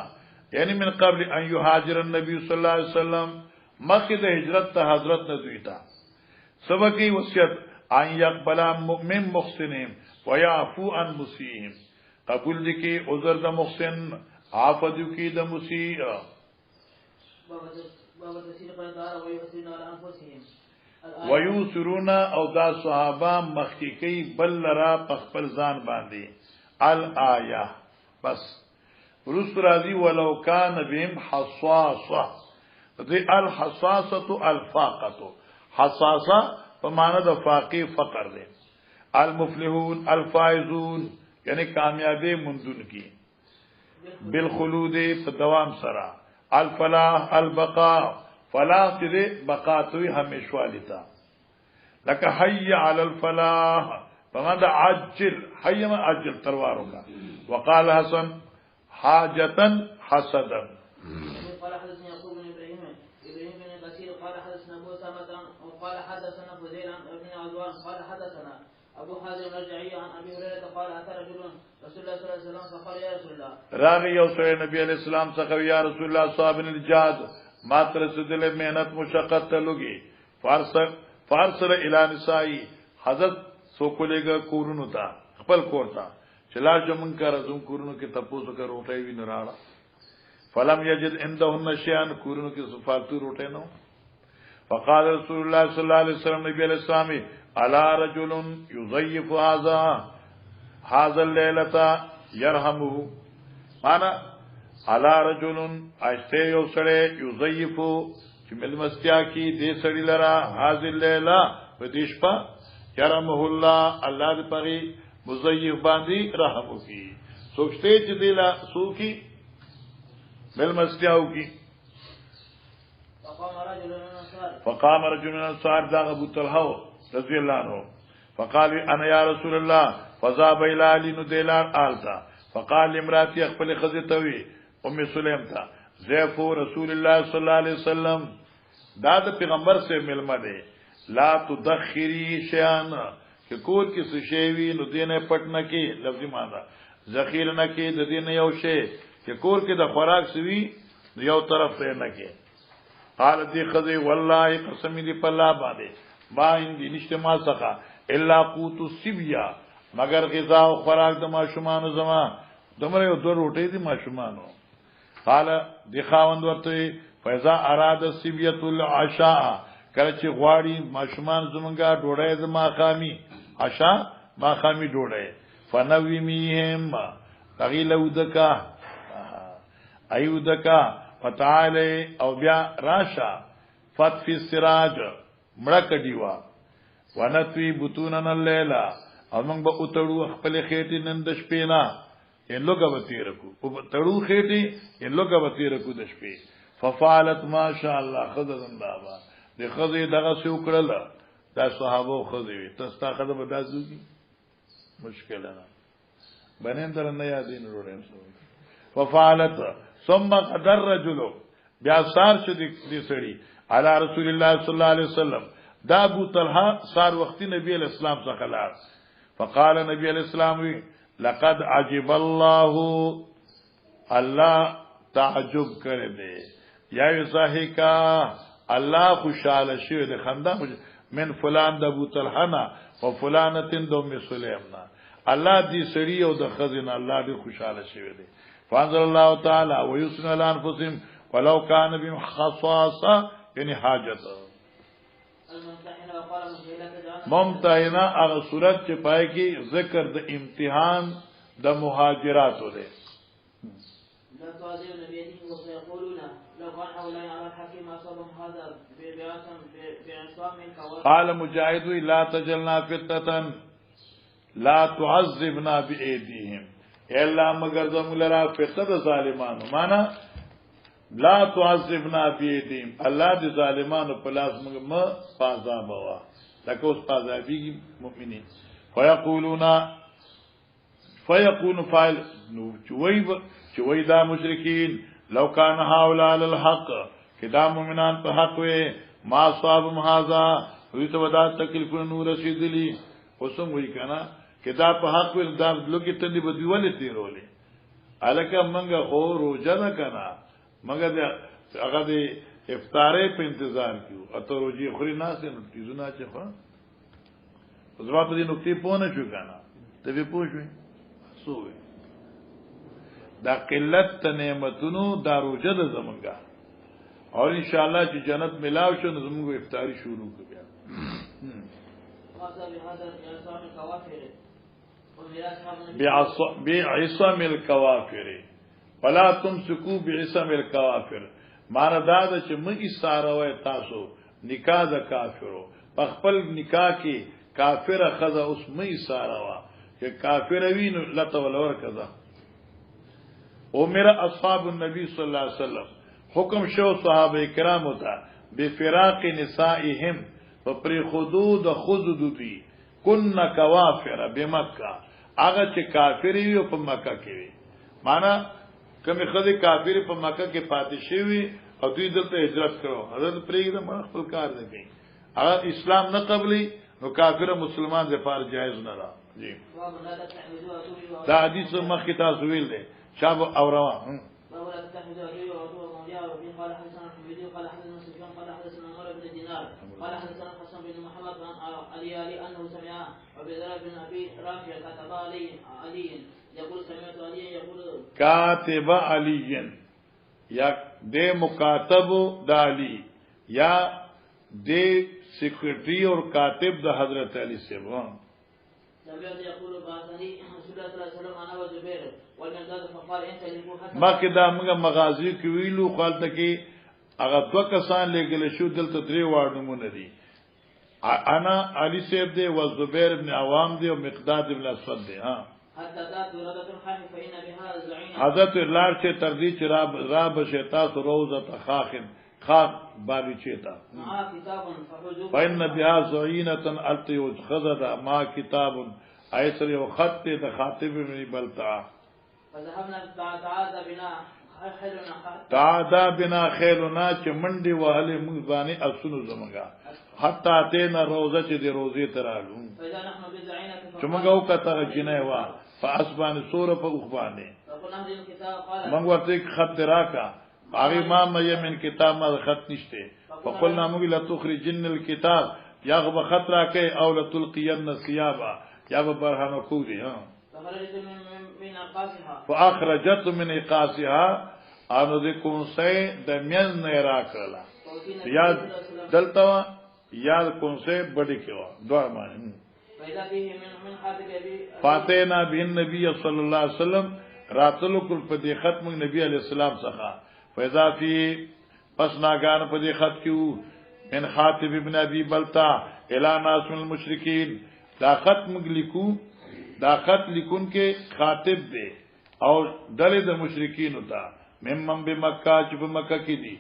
یعنی من قبل ان يهاجر النبي صلی الله علیه وسلم مخکې د هجرت ته حضرت نه دوی تا سبقي وصیت ان يقبل مؤمن محسنين ويعفو عن مسيئين قبول دي کې عذر د محسن عفو دي کې د مسيء باب تفسير قال تعالى ويؤثرون على انفسهم ويؤثرون او دا صحابه مخکې بل را خپل ځان باندې الآیه بس رسول راضی ولو کان بهم حصاصه دې الحصاصه الفاقه حصاصه په معنی د فاقی فقر دی المفلحون الفائزون یعنی کامیابی مندون کی بالخلود په دوام سره الفلاح البقاء فلاح دې بقا توي همیشوالی تا لکه حي على الفلاح فماذا عجل حي ما عجل تروارو کا وقال حسن حاجتا حسدا قال حدثنا يعقوب بن ابراهيم بن كثير قال حدثنا ابو سامة وقال حدثنا فزيل بن عدوان قال حدثنا ابو حازم الرجعي عن ابي هريره قال اتى رجل رسول الله صلى الله عليه وسلم فقال يا رسول الله راغي يوسف نبي عليه السلام څخه يا رسول الله صاحب الجاد ما ترسدل مهنت مشقت لګي فارسل الى نسائی حضرت سو کولېګه کورونو تا خپل کور تا چلا جمن کر زم کورونو کې تپوس کر روټي وی نراړه فلم یجد عندهن شيئا کورونو کې صفاتو روټي نو فقال رسول الله صلى الله عليه وسلم نبی علیہ السلام الا رجل يضيف هذا الليله يرحمه معنا الا رجل اشته یو سره يضيف چې ملمستیا کی دې سړی لرا هذه الليله په دې شپه يرحمه الله الله دې پري مزیف باندې رحم وکي سوچته چې دلا سوکي بل مسکاو کی فقام رجل من الانصار دا ابو طلحه رضی الله عنه فقال انا يا رسول الله فذهب الى علي نديلار آلتا فقال امراتي خپل خزتوي ام سلیم تا زيف رسول الله صلی الله علیه وسلم دا د پیغمبر سے ملما دے لا تدخری شیان کہ کور کی سشیوی نو دینه پټنه کې لفظی معنی ذخیره نه کې د دینه یو شی کہ کور کې د خوراک سوي یو طرف ته نه کې قال دی خذي والله قسم دی په الله باندې ما اندی نشته ما څخه الا قوت السبيا مگر غذا او خوراک د ماشومان زما دمره یو دو روټي دي ماشومانو قال دی خاوند ورته فاذا اراد السبيه العشاء کله چې غواړي ماشومان زمونږه ډوړې د ماخامي عشاء ماخامي ډوړې فنويميهم تغيلودکا ایودکا فتعالی او بیا راشا فتفی السراج مړک دیوا ونتوی بطونن اللیلا او موږ به اتړو خپل خېټې نن د شپې نه ان لوګه وتی رکو او تړو خېټې ان لوګه وتی رکو د شپې ففعلت ما شاء الله خذن بابا د خذې دغه سو کړل دا صحابه خذې تاسو خذ به دازوږي مشکل نه بنین در نه یادین وروړم ففعلت ثم قدر رجل بیا سار شو دي سړي علی رسول الله صلی الله علیه وسلم دا ابو طلحه سار وختي نبی اسلام څخه لاړ فقال نبی الاسلام لقد عجب الله تعجب کړي دي یا یصحکا الله خوشاله شوی د خندا من فلان د ابو طلحه نا او فلانه د ام سلیم نا الله دې سړي او د خزینه الله دې خوشاله شوی دي فانزل الله تعالى ويسن على انفسهم ولو كان بهم خصاصه يعني حاجت ممتحنه هغه صورت چې پای کې ذکر د امتحان د مهاجراتو ده قال مجاهد لا تجلنا فتنه لا تعذبنا بايديهم الا مگر زمو لرا فتنه ظالمانو معنا لا تعذبنا بيدهم الله دي ظالمانو په لاس موږ ما عذاب وا لکه اوس عذابي مؤمنين فيكون فاعل نو چوي دا مشرکین لو كان هؤلاء على الحق کدا مؤمنان په حق وي ما صاب هذا وي ته ودا تکلیف نور رسیدلی اوسم وی کنه کدا په حق وي دا لوګي تندې بدوي ولې تیرولې الکه منګه خو روزه نه کنه مګر هغه د افطارې په انتظار کیو اته روزي خوري ناس نه تیزونه چې خو زما په دې نقطې پونه شو کنه ته به پوښوي سوې دا قلت نعمتونو دا روزه د زمونږه او ان شاء الله چې جنت ملاو شو نو زموږ افطاری شروع کو بیا بعصم الكوافر فلا تمسكوا بعصم الكوافر معنی دا چې مګي ساروي تاسو نکاح د کافرو په خپل نکاح کې کافر خزه اوس مې ساروا چې کافر وینو لته ولور کذا او میرا اصحاب النبي صلی الله علیه وسلم حکم شو صحابه کرام ہوتا بفراق نسائهم پر حدود خذود دی کن کوافر بمکه هغه چې کافر وي په مکه کې وي معنا کوم خدای کافر په مکه کې پاتې شوی او دوی دلته هجرت کړو حضرت پرېږده ما خپل کار نه کوي هغه اسلام نه قبلي نو کافر مسلمان د فار جایز نه را جی دا حدیث مخکې تاسو ویل دي شاب او روا قال حدثنا الحميدي قال حدثنا سفيان قال حدثنا عمر بن دينار قال حدثنا حسن بن محمد عن علي انه سمع ابي ذر بن ابي رافع كتب علي يقول سمعت علي يقول كاتب علي یا دے مکاتب د علی یا دے سیکریٹری اور کاتب د حضرت علی سے وہ مکه دا موږ مغازی کې ویلو خپل ته کې هغه دوه کسان لګل شو دلته درې واړو مونږ دي انا علي سیب دی و زبیر ابن عوام دی و مقداد ابن اسود دی حتى ذات ردة الخاف فإن بها زعينا. حضرت لار چې تردی چې را بشتا سو روزه خاخن خاخ بابی چیتا معها كتاب فحجوب. فإن بها زعينة التي خذت ما كتاب ايسر وخط د خاطب من بلتا. فذهبنا تعاذ بنا خيلنا. تعاذ بنا خيلنا چې منډي وهله موږ باندې اسونو زمګه حتا تینا روزه چې دی روزه ترالو. فإذا نحن بزعينة. چې موږ او کته جنې وا فاسبان سور په خوبانه. فقلنا هذه الكتاب قال. موږ ورته خط راکا. هغه ما مې من کتاب ما خط نشته. فقلنا موږ لا تخرجن الكتاب یا غو خط راکې او لتلقين الثياب یا به برهانه کو دي من اقاصها. فاخرجت من اقاصها انو دې کونسه د مین نه راکړه یا دلته یا کونسه بډی کېوا دوه معنی. فإذا فيه من حاطب أبي. فاتینا به النبي صلی الله علیه وسلم راتلو کل په دې ختم نبی علیہ السلام څخه. فإذا فيه پس ناګان په دې خط کېو من حاطب ابن ابي بلتا الى ناس من المشركين. دا خط موږ لیکو دا خط لیکون کې خاطب دی او دله د مشرکین وتا ممن بمکه چې په مکه کې دي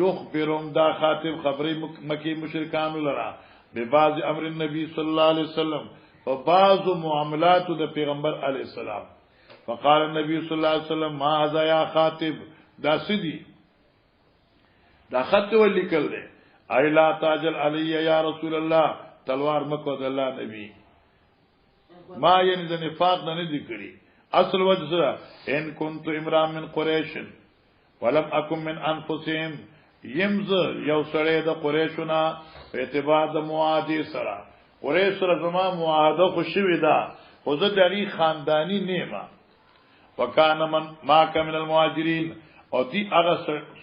یخبرهم دا خاطب خبرې مکی مشرکان لرا به بعض امر النبي صلی الله علیه وسلم او بعض معاملات د پیغمبر علیه السلام. فقال النبي صلی الله علیه وسلم ما هذا یا خاطب دا سدي دا خط ولیکل دی ایلا تاجل علی یا رسول الله تلوار مکو د الله نبی ما یعنی د نفاق نه دي کړی اصل وجه سره ان كنت امرا من قریش ولم اكن من انفسهم یمز یو سره د قریشنا په اعتبار د معاهده سره قریش سره زما معاهده خوشوي ده خو زه دری خاندانی نیمه وکانه من ما کمن المهاجرین او دی هغه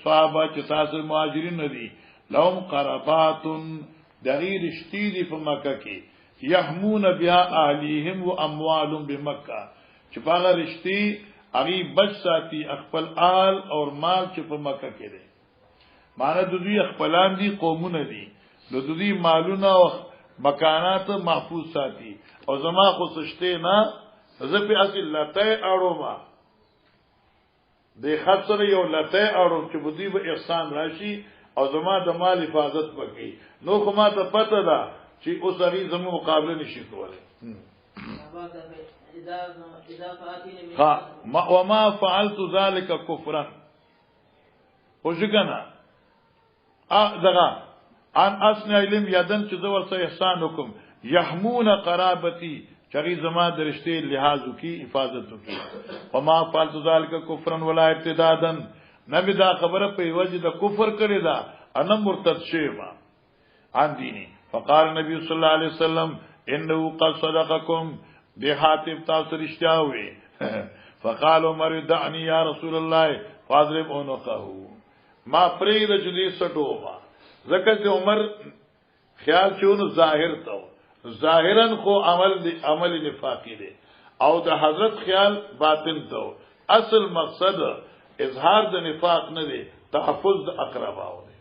صحابه چې تاسو مهاجرین ندي لهم قربات دغیر شتی دی په مکه کې یحمون بها اهلیهم و اموالهم بمکه چې هغه رشتي هغه بچ ساتي خپل آل او مال چې په مکه کې دي. معنی د دوی خپلان دي قومونه دي د دوی مالونه او مکانات محفوظ ساتي او زما خو سشته نه زه په اصل لته اړو ما د خاطر یو لته اړو چې بده به احسان راشي او زما د مال حفاظت وکړي نو خو ما ته پته ده چې اوس هغه زمو مقابله نشي کولای. ها وما فعلت ذلك كفرا وجگنا دغه ان اسنع علم یدن چې زو ورته احسان وکم يحمون قرابتي چغي زما درشته لحاظ کی حفاظت کی وما فعلت ذلك كفرا ولا ابتدادا نبی دا خبره په وجه د کفر کړی دا ان مرتد شیما عن دینی. فقال النبي صلى الله عليه وسلم انه قد صدقكم دی حاتب تاسو رښتیا وي. فقال عمر دعني يا رسول الله فاضرب عنقه ما فرید جدي سټو ما زکه عمر خیال چون ظاهر تو ظاهرا خو عمل نفاقی دی او د حضرت خیال باطن تو اصل مقصد اظهار د نفاق نه دی تحفظ د اقرباو دی.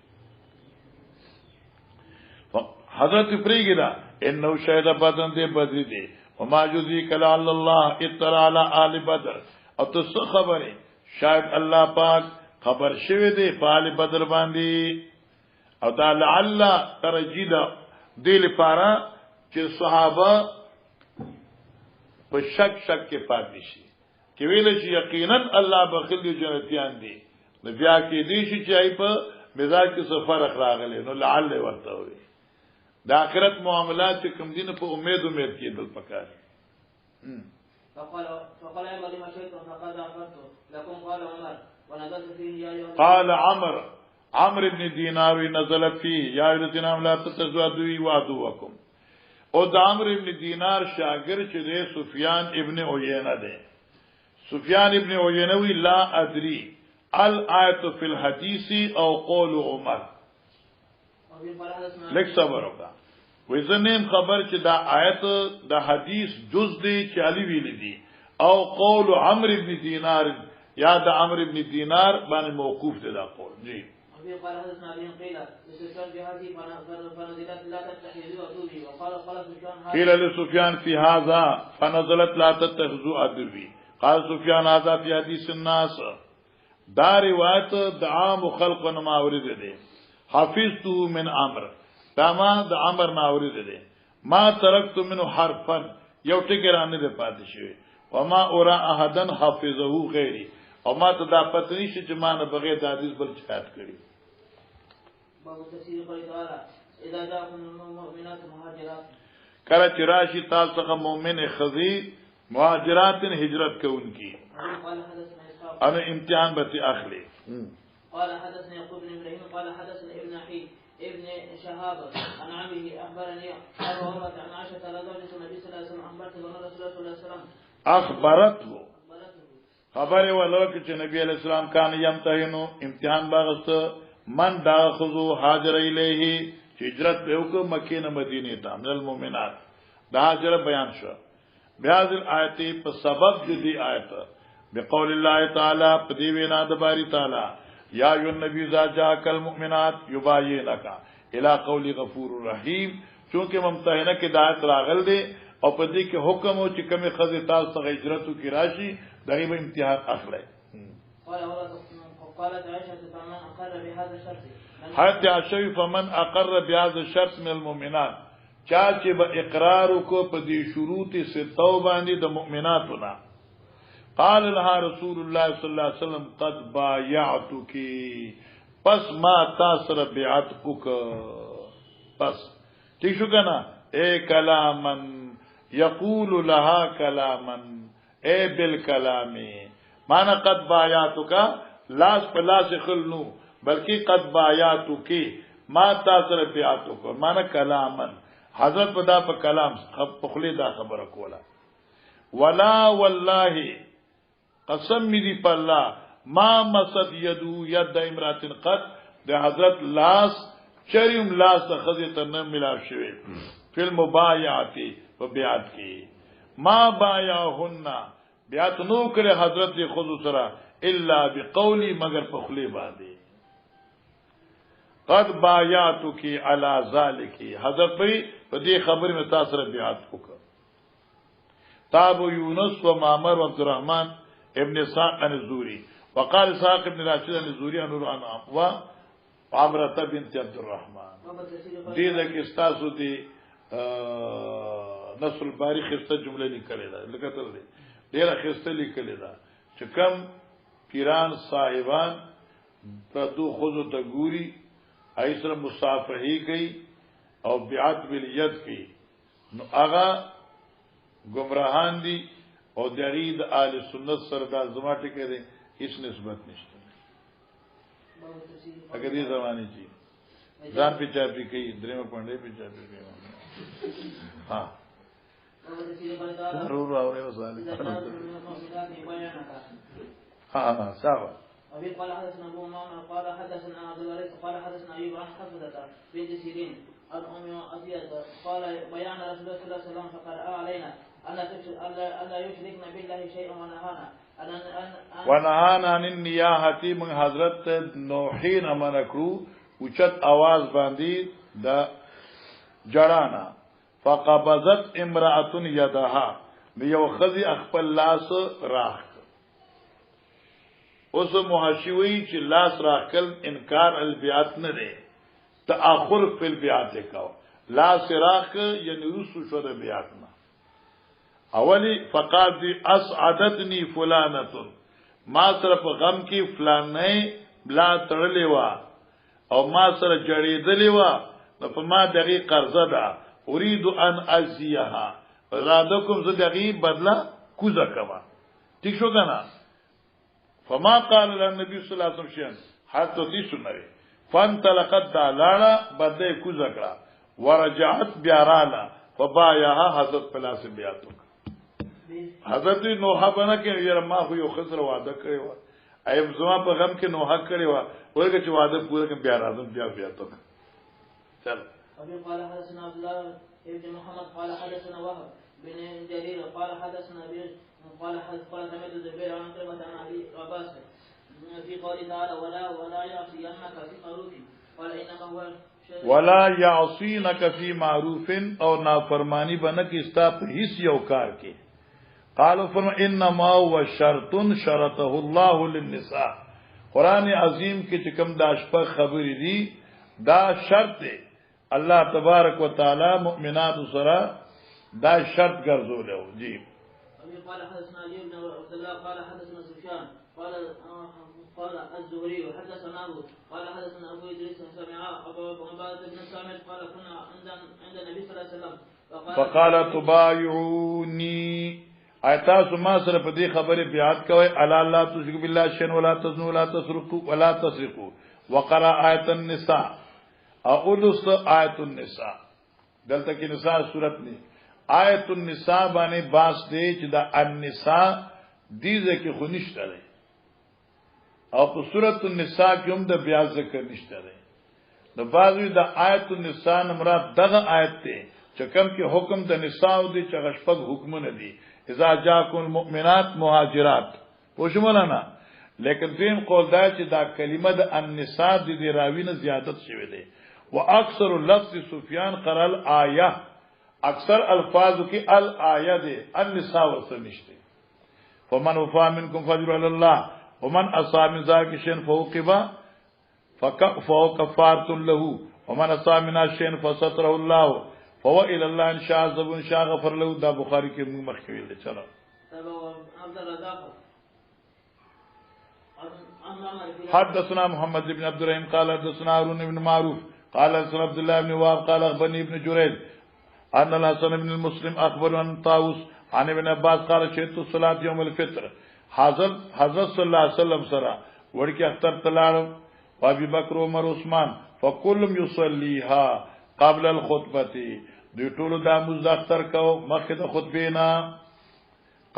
حضرت فریګدا انه شهد بدن دی بدر دی وما جزي كلا الله اطلع على آل بدر او تاسو خبره شاید الله پاک خبر شوه دی په آل بدر باندې او دا لعل ترجیدا دی لپاره چې صحابه په شک کې پاتې شي کې ویل چې یقینا الله بخل دی جنتیان دي نو بیا کې دي چې ای په مزاج کې څه فرق راغلی نو لعل ورته وي د آخرت معاملات چې کوم دین په امید کېدل پکار. فقال عمر لما شئتم فقد عفرت لكم قال عمر ونزلت فيه يا ايها قال عمرو بن دینار نزل فيه يا الذين امنوا لا تزودوا وعدوكم او د عمرو بن دینار شاګرد چې د سفیان ابن عیینه ده. سفیان ابن عیینه وی لا ادري الآیت فی الحدیث او قول عمر لیک صبر وکړه وې زنیم خبر چې دا آیت د حدیث جز دی چې علی ویل دي او قول عمرو بن دینار یا د عمرو بن دینار باندې موقوف دی دا قول جی. وفي قال حدثنا علي قيل لسفيان في هذه فنزلت لا تتخذوا عدوي وقال سفيان قيل لسفيان في هذا فنزلت لا تتخذوا عدوي قال سفيان هذا في حديث الناس. دا روایت د عام خلق نما ورید دي. حفظته من عمر داما د عمر نا ورید دي. ما ترکت منه حرفا یو ټکی نه ده پاتې شوی وما اورا احدن حافظه غیری او ما ته دا پته نشي چې ما نه بغیر د حدیث بل چات کړی. باب تفسیر قول تعالی اذا جاءكم المؤمنات مهاجرات کله چې راشي تاسو څخه مؤمن خزي مهاجرات هجرت کوونکی قال حدثنا انا امتحان به اخلي. قال حدثنا يعقوب بن ابراهيم قال حدثنا ابن حي ابن شهاب عن عمه اخبرني ابو عروه عن عائشه رضي الله عنها النبي صلى الله عليه وسلم اخبرته ان رسول الله صلى الله عليه وسلم اخبرته خبره ولکه چې نبی علیہ السلام کان یمتحنو امتحان باغست من دا خذو هاجر الیه هجرت به وک مکه نه مدینه ته من المؤمنات دا هاجر بیان شو بیاذ الایت په سبب دې آیت بقول الله تعالی پدی وینا د باری تعالی یا ایو النبی ذا جاءک المؤمنات یباینک الی قول غفور الرحیم چونکه ممتحنه کې دایت راغل دی او پدی کې حکم او چې کومه خزه تاسو ته هجرتو کی راشي دغه به امتحان اخلي. قالت عائشه فمن اقر بهذا الشرط حتى عائشه فمن اقر بهذا الشرط من المؤمنات چا چې به اقرار کو په دې شروط ستو باندې د مؤمناتنا قال لها رسول الله صلی الله علیه وسلم قد بايعتك پس ما تاسر بیعت وک پس ٹھیک شو کنه اے کلامن یقول لها کلاما اے بالکلام معنی قد بايعتك لاس پلاس خلنو بلکہ قد بايعتك ما تاسر بیعت وک معنی کلامن حضرت پدا په کلام خپخلی دا خبره کوله ولا والله قسم می دی په الله ما مسد یدو ید امرات قد د حضرت لاس چریم لاس خذ ته نه ملاو شوی فل مبایعات په بیعت کې ما بایعهن بیعت نو کړه حضرت خود سره الا بقولی مگر په خلی باندې قد بایعتک علی ذلک حضرت په دې خبر میں تاسو سره بیعت وکړه. تابو یونس و معمر و عبد الرحمن ابن اسحاق الزوری وقال اسحاق ابن راشد الزوری عن و عمرة بنت عبد الرحمن دې د کې تاسو دې نصر الباری خسته جمله لیکلې ده لکه تل دې ډېر خسته لیکلې ده چې کم پیران صاحبان پردو خود ته ګوري ایسر مصافحی کوي او بیعت بالید کی نو آغا گمراهان دی او دغید آل سنت سردا زماٹی که دی هیچ نسبت نشته اگر دی زمانی چی ځان پی چاپی کئی درم پنڈے پی چاپی کئی ہاں ضرور آوری وصالی ہاں صحابہ أبي قال حدثنا أبو معمر قال حدثنا عبد الوارث قال حدثنا أيوب عن حفصة بنت سيرين عن أم عطية قال بيان رسول الله صلى الله عليه وسلم فقرأ علينا ألا يشركنا بالله شيئا ونهانا عن النياحة من حضرت نوحين منکرو اوچت آواز باندی دا جڑانا فقبضت امرأة يدها دیو خزی اخپل لاس راخ اوس محشوی چې لاس راکل انکار البیات نه دی تاخر فی البیات کو لاس راک یعنی رسو شو د بیات نه اولی فقاد دی اسعدتنی فلانه ما سره په غم کې فلانه بلا تړلې وا او ما سره جړېدلې وا نو په ما دغه قرضه ده اريد ان ازيها رادکم زه دغه بدلا کوزه کما ٹھیک شو کنه فما قال النبي صلى الله عليه وسلم شيئا حتى تسمعي فانطلقت دالانا بده کو ذکر ورجعت بیارانا فبايعها حضرت پلاس بیاتو حضرت نوح بنا کې یره ما خو یو خسر وعده کړی و ایب زما په غم کې نوح کړی و ورګه چې وعده پوره کې بیا راځم بیا بیاتو چل ابي قال حدثنا عبد الله ابن محمد قال حدثنا وهب بن جرير قال حدثنا قال سمعت الزبير عن كلمة عن أبي عباس في قول تعالى ولا يعصينك في ولا يعصينك في معروف او نافرمانی بنک استا په هیڅ یو کار کې. قالوا فرما انما هو شرط شرطه الله للنساء. قران عظیم کې چې کوم دا شپه خبرې دي دا شرط دی الله تبارک وتعالى مؤمنات سره دا شرط ګرځولیو. جی قال حدثنا علي بن عبد الله قال حدثنا سفيان قال الزهري وحدثنا ابو قال حدثنا ابو ادريس سمع ابو عباده بن صامت قال كنا عند النبي صلى الله عليه وسلم فقال تبايعوني ایتا سما سره په دې خبره بیعت کوي الا لا تشركوا بالله شيئا ولا تزنوا ولا تسرقوا ولا تسرقوا وقرأ آیت النساء اولس آیت النساء دلته کې نساء صورت نه آیت النساء باندې باس دی چې دا النساء دیزه کې خو نشته دی او په صورت النساء کې هم د بیا ذکر نشته دی. د بعضوی د آیت النساء مراد دغه آیت دی چې کوم کې حکم د نساء دی چې غشپک حکمونه دي اذا جاءكم المؤمنات مهاجرات پوښمنه. لیکن دیم قول دا چې دا کلمه د النساء د راوی نه زیادت شوی دی. واکثر لفظ سفیان قرل آیه اکثر الفاظ کی الآیه دی النساء وسنشته. فمن وفى منكم فاجر على الله ومن اصاب من ذلك شيء فوقب فهو كفارة له ومن اصاب من شيء فستره الله فهو الى الله ان شاء عذب ان شاء غفر له. دا بخاری کې مخکې ویل. چلو حدثنا محمد بن عبد الرحيم قال حدثنا هارون بن معروف قال حدثنا عبد الله بن وهب قال اخبرني ابن جريج ان الحسن بن المسلم اخبر عن طاووس عن ابن عباس قال شهدت الصلاه يوم الفطر. حضرت صلی الله علیه وسلم سره ورکی اختر تلاړم ابي بکر عمر عثمان فكلهم يصليها قبل الخطبه. دوی ټول د مز اختر کو مخکې د خطبه نه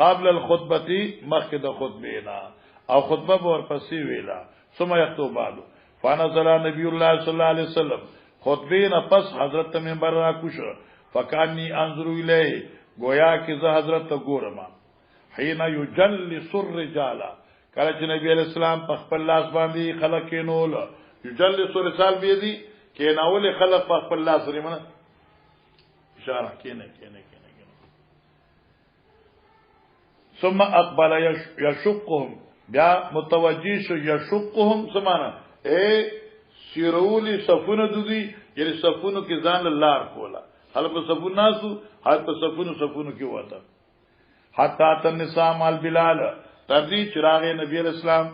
قبل الخطبه مخکې د خطبه نه او خطبه ورپسې ویلا ثم يخطبالو فنزل نبی الله صلی الله علیه وسلم خطبه نه پس حضرت منبر را کوشو فکانی انظر الیه گویا کې زه حضرت ته ګورم حين يجلس الرجال کله چې نبی علیہ السلام په خپل لاس باندې خلق کینول یجلس الرجال بيدی کیناول خلق په خپل لاس لري منه اشاره کینه ثم اقبل يشقهم بیا متوجی شو یشقهم سمانا سیرولی صفونه دودی یعنی صفونو کې ځان لار کولا حال په صفون ناسو حال په صفونو کې وته حتا تنساء مال بلال تردی چراغ نبی علیہ السلام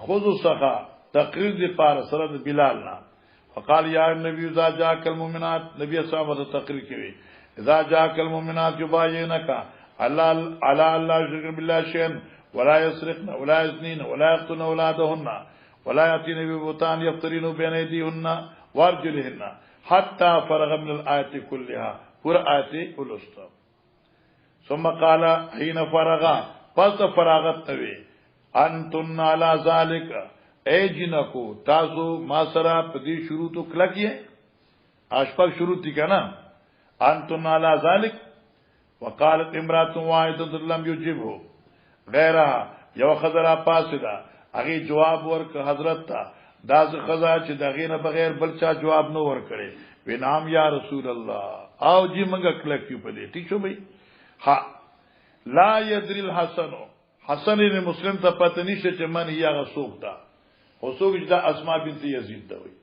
خذ سخا تقریر دی پار سره بلال نا فقال یا نبی اذا جاءك المؤمنات نبی صاحب تقریر کوي اذا جاءك المؤمنات يبايعنك على الله يشرك بالله شيئا ولا يسرقن ولا يزنين ولا يقتلن اولادهن ولا ياتين ببهتان يفترين بين ايديهن وارجلهن حتى فرغ من الايه كلها پورا آیت ولستا. ثم قال حين فرغا پس فراغت توی انتن على ذلك اے جنکو تاسو ما سرا پدی شروع تو کلکیے اشپک شروع تھی کنا انتن على ذلك. وقالت امرات واحدة لم يجبه غیرها یو خضرا پاسدا اغي جواب ورک حضرت تا داس خضا چې دغه نه بغیر بل چا جواب نو ور کړي وینام یا رسول الله او جی منګه کلکیو پدې ٹھیک شو بھائی. ها لا يدري الحسن حسن نے مسلم ته پته نشته چې من یا غسوق دا وسوق دا اسماء بنت یزید دا وي.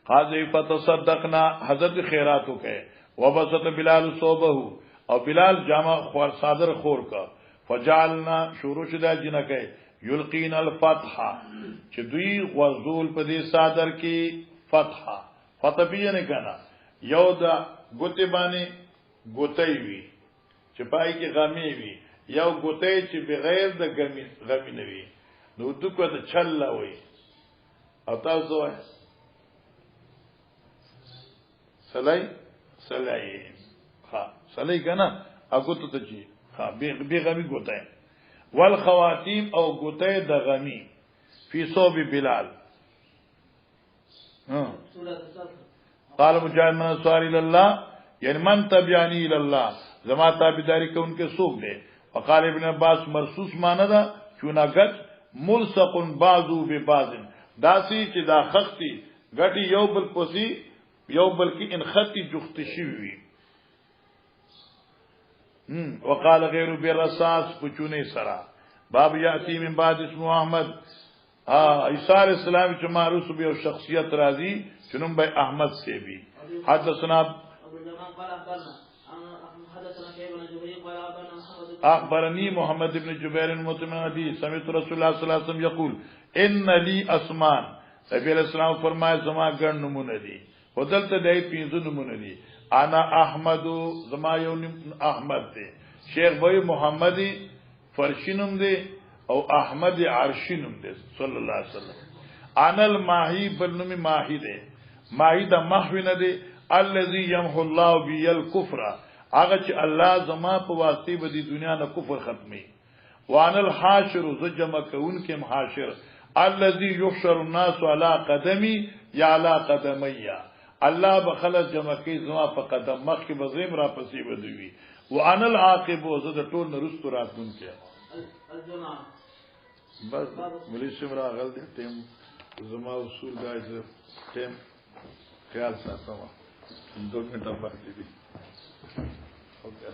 حاذی فتصدقنا حضرت خیراتو کہے وبسط بلال صوبه او بلال جامع خور صادر خور کا فجعلنا شروع شدا جنہ کہے یلقین الفتح چې دوی غزول په دې صادر کې فتح بیه نه کنا یو دا ګوتې باندې ګوتې وی چې پای کې غمی وی یو ګوتې چې بغیر د غمی نه وی نو دغه ته چل وی او تاسو وای سلای ها سلای کنا اګوت ته چی ها به غمی ګوتې والخواتیم او ګوتې د غمی فی صوب بلال. قال مجاهد من انصار الى الله یعنی من تبعانی الى الله زما تابعداری کو ان کے سوق دے. وقال ابن عباس مرصوص مانا دا چوناگت ملصق بعضو ببعض داسي چې دا خختي غټي یو بل پوسی یو بل کې ان خطي جخت شي وي وقال غير بالرصاص پچونه سرا باب یاتی من بعد اسمه احمد عیسی علیہ السلام چې معروف به شخصیت راضی چنم به احمد سے بھی حدثنا اخبرني محمد بن جبير المطمئن حدیث سمعت رسول الله صلی الله علیه وسلم یقول ان لي اسمان نبی علیہ السلام فرمایا زما ګڼ نمونه دي ودلته دای پینځه نمونه دي انا احمد زما یو احمد دی شیخ وای محمدی فرشینم دی او احمد عرشینم دی صلی الله علیه وسلم انا الماهی بلنم ماهی دی ماهی د محو نه دی الذي يمحو الله بي الكفر هغه چې الله زما په واسطه به د دنیا نه کفر ختمي وان الحاشر زجما کون کې محاشر الذي يحشر الناس على قدمي یا على قدمي الله بخلص جمع کې زما په قدم مخ کې بزیم را پسې بدوي وان العاقب زه د ټول نرست راتون کې بس ملي شمرا غل دي ټیم زما اصول دایز ټیم خیال ساتم 2 घंटा بعد دي اوکے